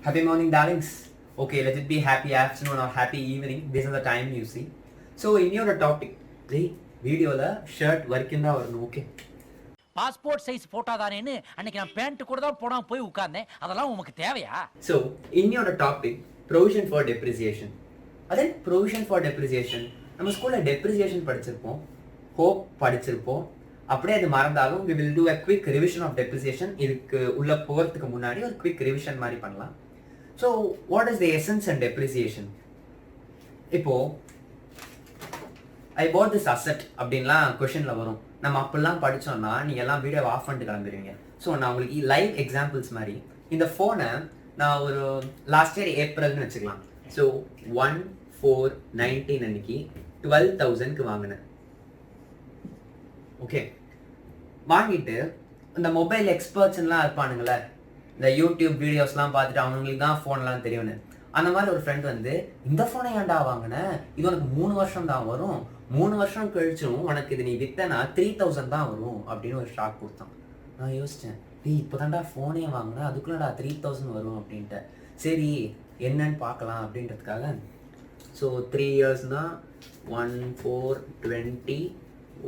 Happy morning, darlings. Okay, let it be happy afternoon or happy evening. This is the time you see. So, in your topic, the video la shirt working da varnu okay. Passport size photo தானேன்னு அன்னைக்கு நான் pant கூட தான் போடாம போய் உட்கார்ந்தேன். அதெல்லாம் உனக்கு தேவையா? So, in your topic, provision for depreciation. Then provision for depreciation. நம்ம ஸ்கூல்ல depreciation படிச்சிருப்போம். hope படிச்சிருப்போம். அப்படியே அது மறந்தாலும் we will do a quick revision of depreciation. இதுக்கு உள்ள போறதுக்கு முன்னாடி ஒரு quick revision மாதிரி பண்ணலாம். So, what is the essence and depreciation? இப்போ I bought this asset அப்படின்லாம் கொஷின்ல வரும். நம்ம அப்படிலாம் படிச்சோம்னா நீங்க எல்லாம் வீடியோவை ஆஃப் பண்ணிட்டு கிளம்பிடுவீங்க. ஸோ நான் உங்களுக்கு லைவ் எக்ஸாம்பிள்ஸ் மாதிரி இந்த ஃபோனை நான் ஒரு லாஸ்ட் இயர் ஏப்ரல்னு வச்சுக்கலாம். ஸோ 1/4/19 அன்னைக்கு 12,000க்கு வாங்கினேன். ஓகே, வாங்கிட்டு இந்த மொபைல் எக்ஸ்பர்ட்ஸ்லாம் இருப்பானுங்களே, இந்த யூடியூப் வீடியோஸ்லாம் பார்த்துட்டு அவங்களுக்கு தான் ஃபோன்லாம் தெரியும்னு, அந்த மாதிரி ஒரு ஃப்ரெண்ட் வந்து இந்த ஃபோனை ஏன்டா வாங்கினேன், இது உனக்கு 3 வருஷம் தான் வரும், 3 வருஷம் கழிச்சும் உனக்கு இது நீ வித்தனா 3,000 தான் வரும் அப்படின்னு ஒரு ஷாக் கொடுத்தான். நான் யோசித்தேன், இப்போ தான்டா ஃபோனே வாங்கினேன், அதுக்குள்ளடா 3,000 வரும் அப்படின்ட்டு. சரி என்னன்னு பார்க்கலாம் அப்படின்றதுக்காக ஸோ 3 இயர்ஸ்னால் 1/4/20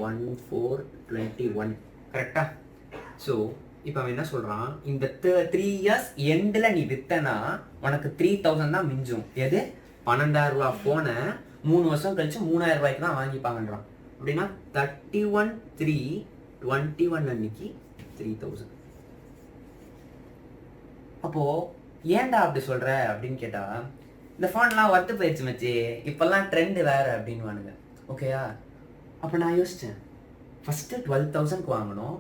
1/4/21 கரெக்டா? ஸோ இப்போ அவன் என்ன சொல்கிறான், இந்த 3 இயர்ஸ் எண்டில் நீ வித்தனா உனக்கு 3,000 தான் மிஞ்சும். எது 12,000 ரூபா ஃபோனை 3 வருஷம் கழிச்சு 3,000 ரூபாய்க்கு தான் வாங்கிப்பாங்கன்றான். அப்படின்னா 31/3/21 அன்னைக்கு 3,000. அப்போது ஏன்டா அப்படி சொல்கிற அப்படின்னு கேட்டால், இந்த ஃபோன்லாம் வட்டு போயிடுச்சு மச்சி, இப்போல்லாம் ட்ரெண்டு வேறு அப்படின்வானுங்க. ஓகேயா? அப்போ நான் யோசித்தேன், ஃபஸ்ட்டு 12,000க்கு வாங்கணும்,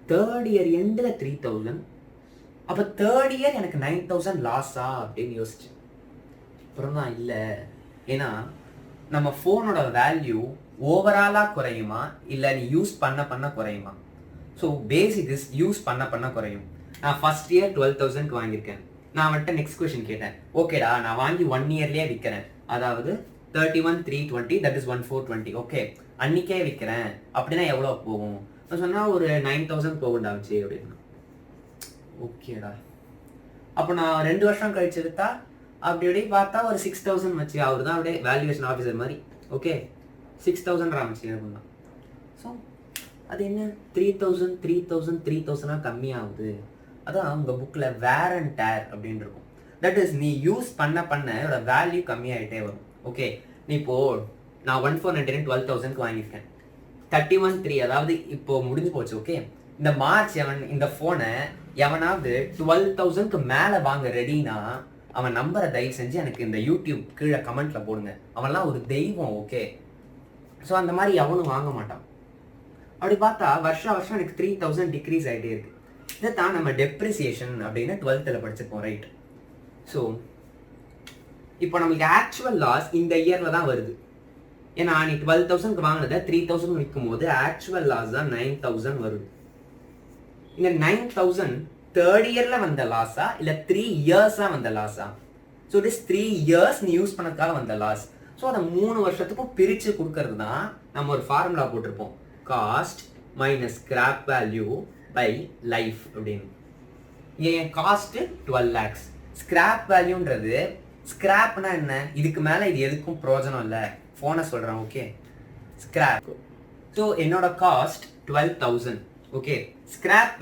3rd இயர் எண்டில் 3,000, அப்போ 3rd இயர் எனக்கு 9,000 லாஸா அப்படின்னு யோசித்தேன். அப்புறம் தான் இல்லை, ஏன்னா நம்ம ஃபோனோட வேல்யூ ஓவராலாக குறையுமா இல்லை நீ யூஸ் பண்ண குறையுமா? ஸோ பேசிக் இஸ் யூஸ் பண்ண குறையும். நான் ஃபஸ்ட் இயர் 12,000க்கு வாங்கியிருக்கேன். நான் வந்துட்டு நெக்ஸ்ட் கொஸ்டின் கேட்டேன், ஓகேடா நான் வாங்கி 1 இயர்லேயே விற்கிறேன், அதாவது 31/3/20 தட் இஸ் 1/4/20 ஓகே, அன்னைக்கே விற்கிறேன் அப்படின்னா எவ்வளோ போகும்? நான் சொன்னால் ஒரு 9,000 போகுண்டாச்சு அப்படின்னா. ஓகேடா, அப்போ நான் 2 வருஷம் கழிச்சு விற்றா அப்படி இப்படி பார்த்தா ஒரு 6,000 வச்சு, அவர் தான் அப்படியே வேல்யூவேஷன் ஆஃபீஸர் மாதிரி. ஓகே, 6,000 ஆரம்பிச்சு அப்படின்னா. ஸோ அது என்ன 3,000 கம்மியாகுது. அதான் உங்கள் புக்கில் வேர் அண்ட் டேர் அப்படின்னு இருக்கும். தட் இஸ் நீ யூஸ் பண்ண இதோட வேல்யூ கம்மியாகிட்டே வரும். ஓகே, நீ இப்போது நான் 1/4/19 12,000க்கு வாங்கியிருக்கேன். 31/3 அதாவது இப்போ முடிஞ்சு போச்சு. ஓகே, இந்த மார்ச் இந்த ஃபோனை எவனாவது 12,000க்கு மேலே வாங்க ரெடினா அவன் நம்பரை தயவு செஞ்சு எனக்கு இந்த யூடியூப் கீழே கமெண்ட்ல போடுங்க. அவன்லாம் ஒரு தெய்வம். ஓகே, ஸோ அந்த மாதிரி எவனும் வாங்க மாட்டான். அப்படி பார்த்தா வருஷம் எனக்கு 3,000 டிக்ரீஸ் ஆகிட்டே இருக்கு. இதைத்தான் நம்ம டெப்ரிசியேஷன் அப்படின்னு 12th படிச்சிருப்போம், ரைட்? ஸோ இப்போ நம்மளுக்கு ஆக்சுவல் லாஸ் இந்த இயரில் தான் வருது. ஏன்னா நீ 12,000க்கு வாங்கினதை 3,000 விற்கும் போது ஆக்சுவல் லாஸ் தான் 9,000 வருது. இந்த 9,000 3rd இயர்ல வந்த லாஸா இல்லை 3 இயர்ஸா வந்த லாஸா? ஸோ இட் இஸ் 3 இயர்ஸ் நீ யூஸ் பண்ணதுக்காக வந்த லாஸ். ஸோ அதை 3 வருஷத்துக்கும் பிரித்து கொடுக்கறது தான் நம்ம ஒரு ஃபார்முலா போட்டிருப்போம், cost minus scrap value by life அப்படின்னு. என் காஸ்ட்டு 12 lakhs, ஸ்கிராப் வேல்யூன்றது, ஸ்கிராப்னா என்ன, இதுக்கு மேலே இது எதுக்கும் பிரயோஜனம் இல்லை, ஃபோனை சொல்கிறேன். Okay, scrap. ஸோ என்னோட காஸ்ட் 12,000. ஓகே, ஸ்கிராப்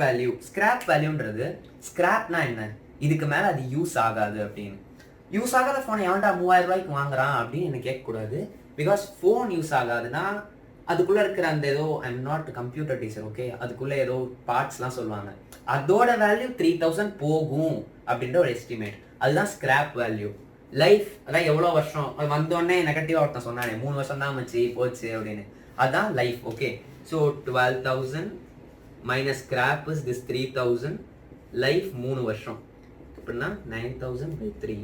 வேல்யூன்றது, ஸ்கிராப்னா என்ன, இதுக்கு மேலே அது யூஸ் ஆகாது அப்படின்னு. யூஸ் ஆகாத ஃபோனை எவன்டா 3,000 ரூபாய்க்கு வாங்குறான் அப்படின்னு எனக்கு கேட்கக்கூடாது. பிகாஸ் ஃபோன் யூஸ் ஆகாதுன்னா அதுக்குள்ளே இருக்கிற அந்த ஏதோ, I am not computer teacher, okay, அதுக்குள்ளே ஏதோ பார்ட்ஸ்லாம் சொல்லுவாங்க, அதோட வேல்யூ 3,000 போகும் அப்படின்ற ஒரு எஸ்டிமேட், அதுதான் ஸ்கிராப் வேல்யூ. லைஃப் அதான் எவ்வளோ வருஷம், அது வந்தோடனே நெகட்டிவாக ஒருத்தன் சொன்னானே 3 வருஷம் தான் வச்சு போச்சு அப்படின்னு, அதுதான் life. Okay, so 12,000 minus scrap is this 3,000, life 3 வருஷம் அப்படின்னா 9,000/3.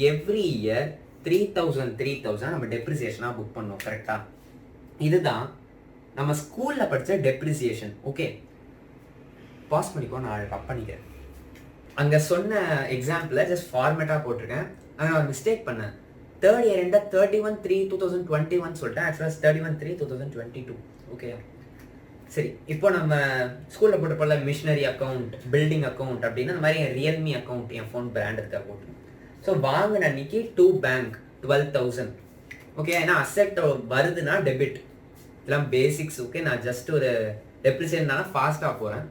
எவ்ரி இயர் 3,000 நம்ம டெப்ரிசியேஷனாக புக் பண்ணோம், கரெக்டாக? இதுதான் நம்ம ஸ்கூலில் படித்த டெப்ரிசியேஷன். ஓகே, பாஸ் பண்ணிக்கோ, நான் கப் பண்ணிக்கிறேன். அங்கே சொன்ன எக்ஸாம்பிளை ஜஸ்ட் ஃபார்மேட்டாக போட்டிருக்கேன். அங்கே நான் ஒரு மிஸ்டேக் பண்ணேன். 3rd இயர் எண்ட 31/3/2021 சொல்லிட்டேன். ஆக்சுவலாக 31/3/2022. ஓகே, சரி, இப்போ நம்ம ஸ்கூலில் போட்டுப்போல மிஷினரி அக்கௌண்ட், பில்டிங் அக்கௌண்ட் அப்படின்னு அந்த மாதிரி ரியல்மி அக்கௌண்ட் என் ஃபோன் பிராண்ட் இருக்கா போட்டு. ஸோ வாங்கின அன்னைக்கு டூ பேங்க் 12,000. ஓகே, ஏன்னா அசெட் வருதுன்னா டெபிட், இதெல்லாம் பேசிக்ஸ். ஓகே, நான் ஜஸ்ட் ஒரு டெப்ரிசியேஷன் தானே ஃபாஸ்ட்டாக போகிறேன்.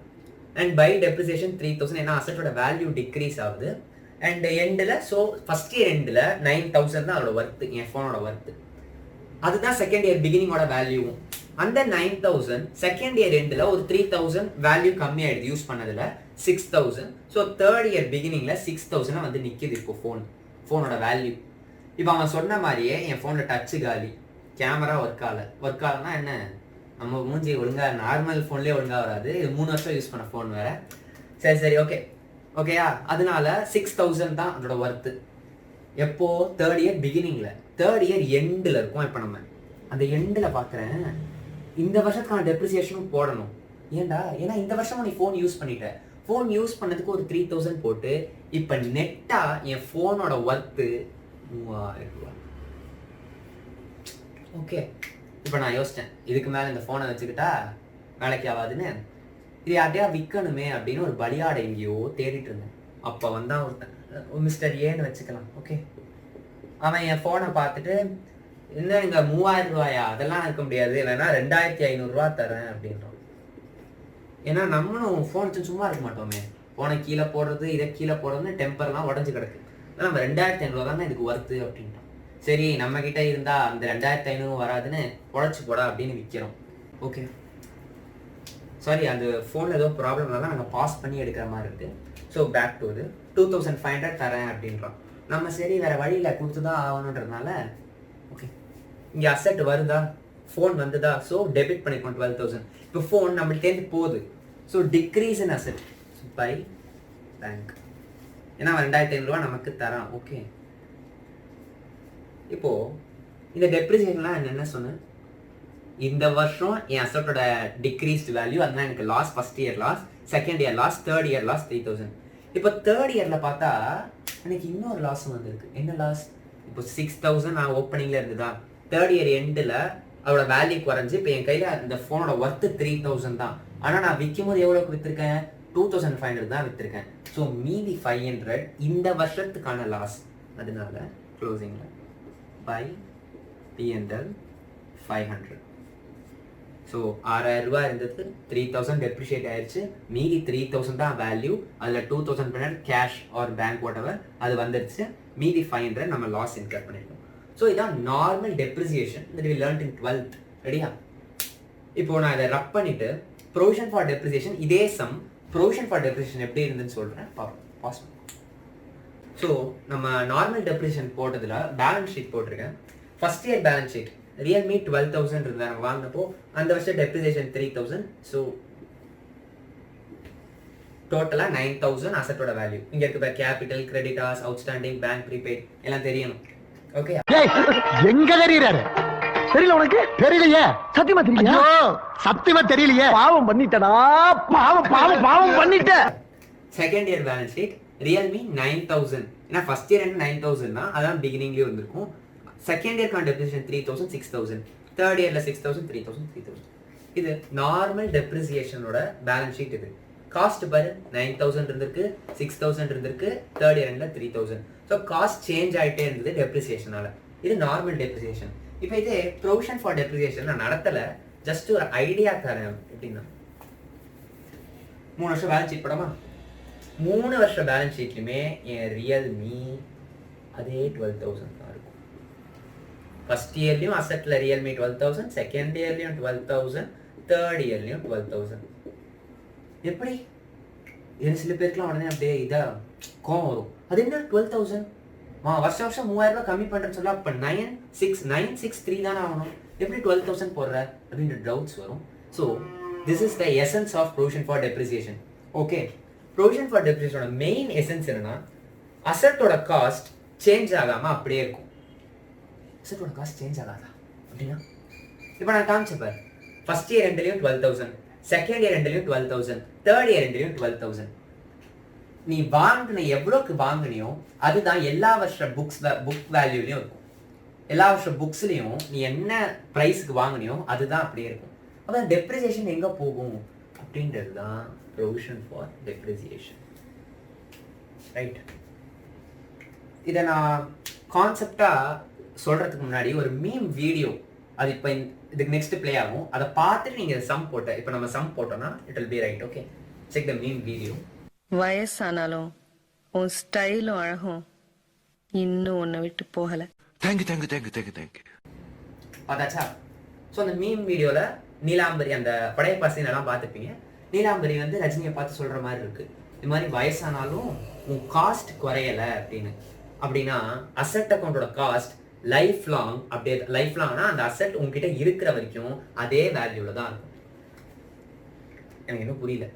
அண்ட் பை டெப்ரிசியேஷன் 3,000, ஏன்னா அசெட்டோட வேல்யூ டிக்ரீஸ் ஆகுது. அண்ட் எண்டில், ஸோ ஃபஸ்ட் இயர் எண்டில் 9,000 தான் அதோட ஒர்த்து, என் ஃபோனோட ஒர்த்து. அதுதான் செகண்ட் இயர் பிகினிங்கோட வேல்யூவும். அந்த 9,000 செகண்ட் இயர் எண்டில் ஒரு 3,000 வேல்யூ கம்மியாயிடுது யூஸ் பண்ணதில், 6,000. ஸோ தேர்ட் இயர் பிகினிங்கில் 6,000 வந்து நிற்கிது இப்போ ஃபோனோட வேல்யூ. இப்போ அவன் சொன்ன மாதிரியே என் ஃபோனில் டச்சு காலி, கேமரா ஒர்க் ஆகலைன்னா என்ன, நம்ம மூஞ்சி ஒழுங்காக நார்மல் ஃபோன்லேயே ஒழுங்காக வராது. இது 3 வருஷம் யூஸ் பண்ண ஃபோன் வேறு. சரி ஓகேயா, அதனால 6,000 தான் அதோட ஒர்த்து. எப்போ தேர்ட் இயர் பிகினிங்கில், தேர்ட் இயர் எண்டில் இருக்கும். இப்போ நம்ம அந்த எண்டில் பார்க்குறேன், இந்த வருஷத்துக்கான டெப்ரிசியேஷனும் போடணும். ஏன்னா இந்த வருஷம் நீ ஃபோன் யூஸ் பண்ணிட்ட, ஃபோன் யூஸ் பண்ணதுக்கு ஒரு 3,000 போட்டு இப்போ நெட்டாக என் ஃபோனோட ஒர்த்து 3,000 ரூபா. ஓகே, இப்போ நான் யோசித்தேன், இதுக்கு மேலே இந்த ஃபோனை வச்சுக்கிட்டா வேலைக்கு ஆகாதுன்னு, இது யார்ட்டையா விற்கணுமே அப்படின்னு ஒரு பலியாடை எங்கேயோ தேடிட்டு இருந்தேன். அப்போ வந்தான் ஒருத்தன், மிஸ்டர் ஏன்னு வச்சுக்கலாம். ஓகே, அவன் என் ஃபோனை பார்த்துட்டு, இன்னும் இங்கே 3,000 ரூபாயா, அதெல்லாம் இருக்க முடியாது, வேணா 2,500 ரூபா தரேன் அப்படின்றான். ஏன்னா நம்மளும் ஃபோன் சும்மா இருக்க மாட்டோமே, ஃபோனை கீழே போடுறது, இதை கீழே போடுறதுன்னு டெம்பர்லாம் உடஞ்சி கிடக்கு. நம்ம 2,500 தானே இதுக்கு ஒர்த்து அப்படின்ட்டான். சரி, நம்ம கிட்ட இருந்தா அந்த 2,500 வராதுன்னு உழைச்சி போடா அப்படின்னு விற்கிறோம். ஓகே, சாரி, அந்த ஃபோனில் ஏதோ ப்ராப்ளம் தான் நாங்கள் பாஸ் பண்ணி எடுக்கிற மாதிரி இருக்குது. ஸோ பேக் டு இது 2,500 தரேன் அப்படின்றோம். நம்ம சரி வேறு வழியில் கொடுத்து தான் ஆகணுன்றதுனால, ஓகே, இங்கே அசெட் வருதா, ஃபோன் வந்துதா, ஸோ டெபிட் பண்ணிக்கணும் 12,000. இப்போ ஃபோன் நம்மள்கிட்டேருந்து போகுது, so decrease in asset by bank. ஏன்னா 2,500 ரூபா நமக்கு தரான். ஓகே, இப்போது இந்த டெப்ரிசியேஷன்லாம் என்ன சொன்னேன், இந்த வருஷம் என் அசெட்டோட டிக்ரீஸ்டு வேல்யூ, அதனால எனக்கு loss, first year loss, second year loss, third year loss 3,000. இப்போ தேர்ட் இயரில் பார்த்தா எனக்கு இன்னொரு லாஸும் வந்திருக்கு. என்ன லாஸ், இப்போ 6,000 நான் ஓப்பனிங்கில் இருந்துதா, தேர்ட் இயர் எண்டில் அதோட வேல்யூ குறைஞ்சி இப்போ என் கையில் இந்த ஃபோனோட ஒர்த்து 3,000 தான். ஆனால் நான் விற்கும் போது எவ்வளோக்கு விற்றுருக்கேன், 2,500 தான் விற்றுருக்கேன். ஸோ மீதி 500 இந்த வருஷத்துக்கான லாஸ். அதனால க்ளோசிங்கில் பை P&L 500. ஸோ 6,000 ரூபா இருந்தது, 3,000 டெப்ரிஷியேட் ஆயிடுச்சு, மீதி 3,000 தான் வேல்யூ. அதில் 2,500 கேஷ் ஆர் பேங்க் வாட்டவர் அது வந்துடுச்சு, மீதி 500 நம்ம லாஸ் இன்கர் பண்ணிருக்கோம். ஸோ இதான் normal depreciation that we learnt in 12th. ரெடியா? இப்போ நான் இதை ரப் பண்ணிட்டு ப்ரொவிஷன் ஃபார் டெப்ரிசியேஷன், இதே சம் ப்ரொவிஷன் ஃபார் டெப்ரிசியேஷன் எப்படி இருந்துன்னு சொல்கிறேன், பாஸ். ஸோ நம்ம நார்மல் டெப்ரிசியேஷன் போட்டதில் பேலன்ஸ் ஷீட் போட்டிருக்கேன். First year balance sheet Realme 12,000 இருந்தாங்க வாங்கினப்போ, அந்த வருஷம் டெப்ரிசியேஷன் 3,000. ஸோ டோட்டலாக 9,000 அசட்டோட வேல்யூ. இங்கே இருக்க capital, creditors, outstanding, bank prepaid எல்லாம் தெரியணும். ஓகே, எங்க தெரியறாரு தெரியல உனக்கு? தெரியலையே, சத்தியமா தெரியல, சத்தியமா தெரியலையே. பாவம் பண்ணிட்டடா, பாவம் பண்ணிட்ட. Second year balance sheet Realme 9,000. ஏன்னா ஃபர்ஸ்ட் இயர் என்ன 9,000 தான், அதான் பிகினிங்லேயே வந்திருக்கும். Second இயர்க்கான depreciation 3,000, 6,000. தேர்ட் இயரில் 6,000, 3,000, 3,000. இது நார்மல் டெப்ரிசியேஷனோட பேலன்ஸ் ஷீட். இது காஸ்ட் பாரு, 9,000 இருந்திருக்கு, 6,000 இருந்திருக்கு, third year 3,000. So cost change ஆகிட்டே இருந்தது டெப்ரிசியேஷனால. இது நார்மல் டெப்ரிசியேஷன். இப்போ இது ப்ரொவிஷன் ஃபார் டெப்ரிசியேஷன் நான் நடத்தலை, ஜஸ்ட் ஒரு ஐடியா தரேன். எப்படின்னா 3 வருஷம் பேலன்ஸ் ஷீட் படமா, 3 வருஷம் பேலன்ஸ் ஷீட்லையுமே என் ரியல்மி அதே 12,000 தான் இருக்கும். ஃபர்ஸ்ட் இயர்லையும் அசெட்டில் ரியல்மி 12,000, செகண்ட் இயர்லையும் 12,000, தேர்ட் இயர்லையும் 12,000. எப்படி இது சில பேருக்குலாம் உடனே அப்படியே இதாக கோவம் வரும், அது என்ன 12,000 வருஷம் 3,000 ரூபாய் கம்மி பண்ணுறேன்னு சொல்ல, அப்போ 9,663 தானே ஆகணும், எப்படி 12,000 போடுற அப்படின்ற டவுட்ஸ் வரும். So this is the essence of provision for depreciation. Okay, provision for டெப்ரிசியேஷனோட மெயின் எசன்ஸ் என்னன்னா, அசட்டோட காஸ்ட் சேஞ்ச் ஆகாமல் அப்படியே இருக்கும். அசட்டோட காஸ்ட் சேஞ்ச் ஆகாதா அப்படின்னா, இப்போ நான் காமிச்சப்பேன், ஃபர்ஸ்ட் இயர் ரெண்டுலையும் 12,000, செகண்ட் இயர் ரெண்டுலையும் 12,000, தேர்ட் இயர் ரெண்டுலையும் 12,000. நீ வாங்கின எவ்வளோக்கு வாங்கினியோ அதுதான் எல்லா வருஷ புக் வேல்யூலையும் இருக்கும். எல்லா வருஷ புக்ஸ்லையும் நீ என்ன ப்ரைஸுக்கு வாங்கினியோ அதுதான் அப்படியே இருக்கும். அப்போ டெப்ரிசியேஷன் எங்கே போகும் அப்படின்றது தான் ப்ரொவிஷன் ஃபார் டெப்ரிசியேஷன். ரைட், இதை நான் கான்செப்டாக சொல்கிறதுக்கு முன்னாடி ஒரு மீம் வீடியோ அது இப்போ இதுக்கு நெக்ஸ்ட் ப்ளே ஆகும், அதை பார்த்துட்டு நீங்கள் சம் போட்ட இப்போ நம்ம சம் போட்டோம்னா it will be right. Okay, check the meme video. வயசானாலும் உன் ஸ்டைலும் அழகும் இன்னும் உன்னை விட்டு போகல. தேங்க்யூ. பார்த்தாச்சா? ஸோ அந்த மீம் வீடியோவில் நீலாம்பரி அந்த படையப்பா சீன் எல்லாம் பார்த்துப்பீங்க. நீலாம்பரி வந்து ரஜினியை பார்த்து சொல்கிற மாதிரி இருக்குது, இது மாதிரி வயசானாலும் உன் காஸ்ட் குறையலை அப்படின்னு. அப்படின்னா அசெட் அக்கௌண்ட்டோட காஸ்ட் லைஃப் லாங், அப்படியே லைஃப் லாங்னா அந்த அசெட் உங்ககிட்ட இருக்கிற வரைக்கும் அதே வேல்யூவில் தான் இருக்கும். எனக்கு இன்னும் புரியல.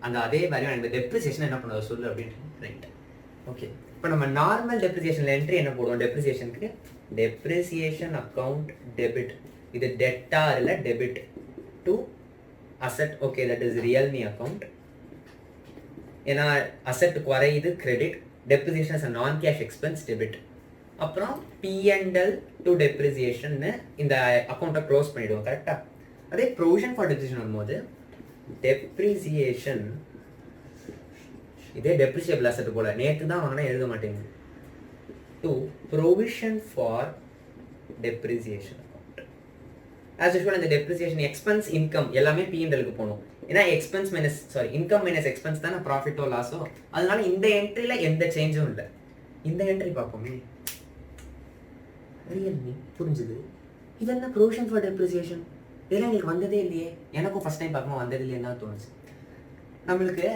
அந்த அதே வேல்யூ எனக்கு டெப்ரிசியேஷன் என்ன பண்ணுறது சொல்லு அப்படின்ட்டு. Right, okay. இப்போ நம்ம நார்மல் டெப்ரிசியேஷனில் என்ட்ரி என்ன போடுவோம்? டெப்ரிசியேஷனுக்கு டெப்ரிசியேஷன் அக்கௌண்ட் டெபிட், இது டெட்டார் இல்லை debit to asset. Okay, that is Realme account. ஏன்னா அசெட் குறையுது கிரெடிட், டெப்ரிசியேஷன் இஸ் நான் கேஷ் எக்ஸ்பென்ஸ் டெபிட். அப்புறம் பிஎன்எல் டு டெப்ரிசியேஷன் இந்த அக்கௌண்ட்டை க்ளோஸ் பண்ணிவிடுவோம். கரெக்டாக? அதே ப்ரொவிஷன் ஃபார் டெப்ரிசியேஷன் வரும்போது டெப்ரிசியேஷன், இதே டெப்ரிசியபிள் அசெட் போல நேற்று தான் வாங்கினா எழுத மாட்டேங்குது, to provision for depreciation account. As usual இந்த டெப்ரிசியேஷன் எக்ஸ்பென்ஸ் இன்கம் எல்லாமே பிஎன்எலுக்கு போகணும். ஏன்னா expense minus income minus expense தானே ப்ராஃபிட்டோ லாஸோ. அதனால இந்த என்ட்ரியில் எந்த சேஞ்சும் இல்லை. இந்த என்ட்ரி பார்ப்போமே, ரியல்மி புரிஞ்சுது. இது என்ன ப்ரொவிஷன் ஃபார் டெப்ரிசியேஷன்? இதெல்லாம் எங்களுக்கு வந்ததே இல்லையே. எனக்கும் ஃபர்ஸ்ட் டைம் பார்க்கும்போது வந்தது இல்லைன்னு தான் தோணுச்சு. நம்மளுக்கு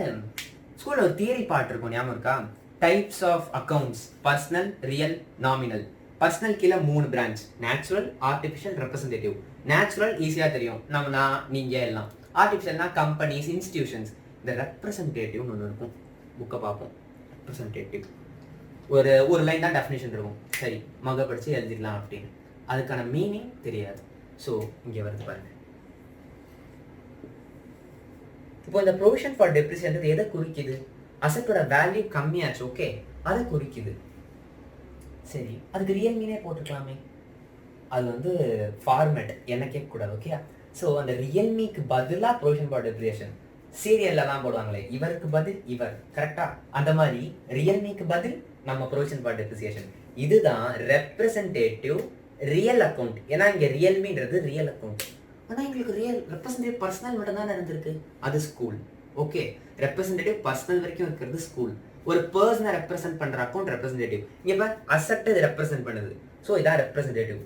ஸ்கூலில் ஒரு தியரி பார்ட் இருக்கும், ஞாபகம் இருக்கா? Types of accounts, personal, real, nominal. Personal கீழே 3 branch, natural, artificial, representative. Natural ஈஸியாக தெரியும், நான் நீங்கள் எல்லாம். ஆர்டிஃபிஷியல்னா கம்பெனிஸ், இன்ஸ்டிடியூஷன்ஸ். இந்த ரெப்ரசன்டேட்டிவ்னு ஒன்று இருக்கும், புக்கை பார்ப்போம். ரெப்ரசன்டேட்டிவ் ஒரு லைன் தான் டெஃபினேஷன் இருக்கும், சரி மக படித்து எழுதிடலாம் அப்படின்னு. அதுக்கான மீனிங் தெரியாது. ஸோ இங்கே வருது பாருங்க. இப்போ இந்த ப்ரொவிஷன் ஃபார் டெப்ரிசியேஷன் எதை குறிக்குது? அசெட்டோட வேல்யூ கம்மியாச்சு, ஓகே, அதை குறிக்குது. சரி, அதுக்கு ரியல்மீனே போட்டுக்கலாமே. அது வந்து ஃபார்மேட் என்ன கேட்கக்கூடாது, ஓகே. ஸோ அந்த ரியல்மிக்கு பதிலாக ப்ரொவிஷன் ஃபார் டெப்ரிசியேஷன் சீரியல்லாம் போடுவாங்களே, இவருக்கு பதில் இவர், கரெக்டா? அந்த மாதிரி ரியல்மிக்கு பதில் நம்ம ப்ரொவிஷன் ஃபார் டெப்ரிசியேஷன். இதுதான் ரெப்ரசன்டேட்டிவ் ரியல் அக்கௌண்ட். ஏன்னா இங்கே ரியல்மின்றது ரியல் அக்கௌண்ட். ஆனால் எங்களுக்கு ரியல் ரெப்ரசன்டேட்டிவ் பர்சனல் மட்டும் தான் இருந்திருக்கு, அது ஸ்கூல். ஓகே, ரெப்ரசன்டேட்டிவ் பர்சனல் வரைக்கும் இருக்கிறது ஸ்கூல். ஒரு பர்சனை ரெப்ரசென்ட் பண்ணுற அக்கௌண்ட் ரெப்ரசன்டேட்டிவ். இங்கே இப்போ அசெட் இது ரெப்ரசென்ட் பண்ணுது, ஸோ இதான் ரெப்ரசன்டேட்டிவ்.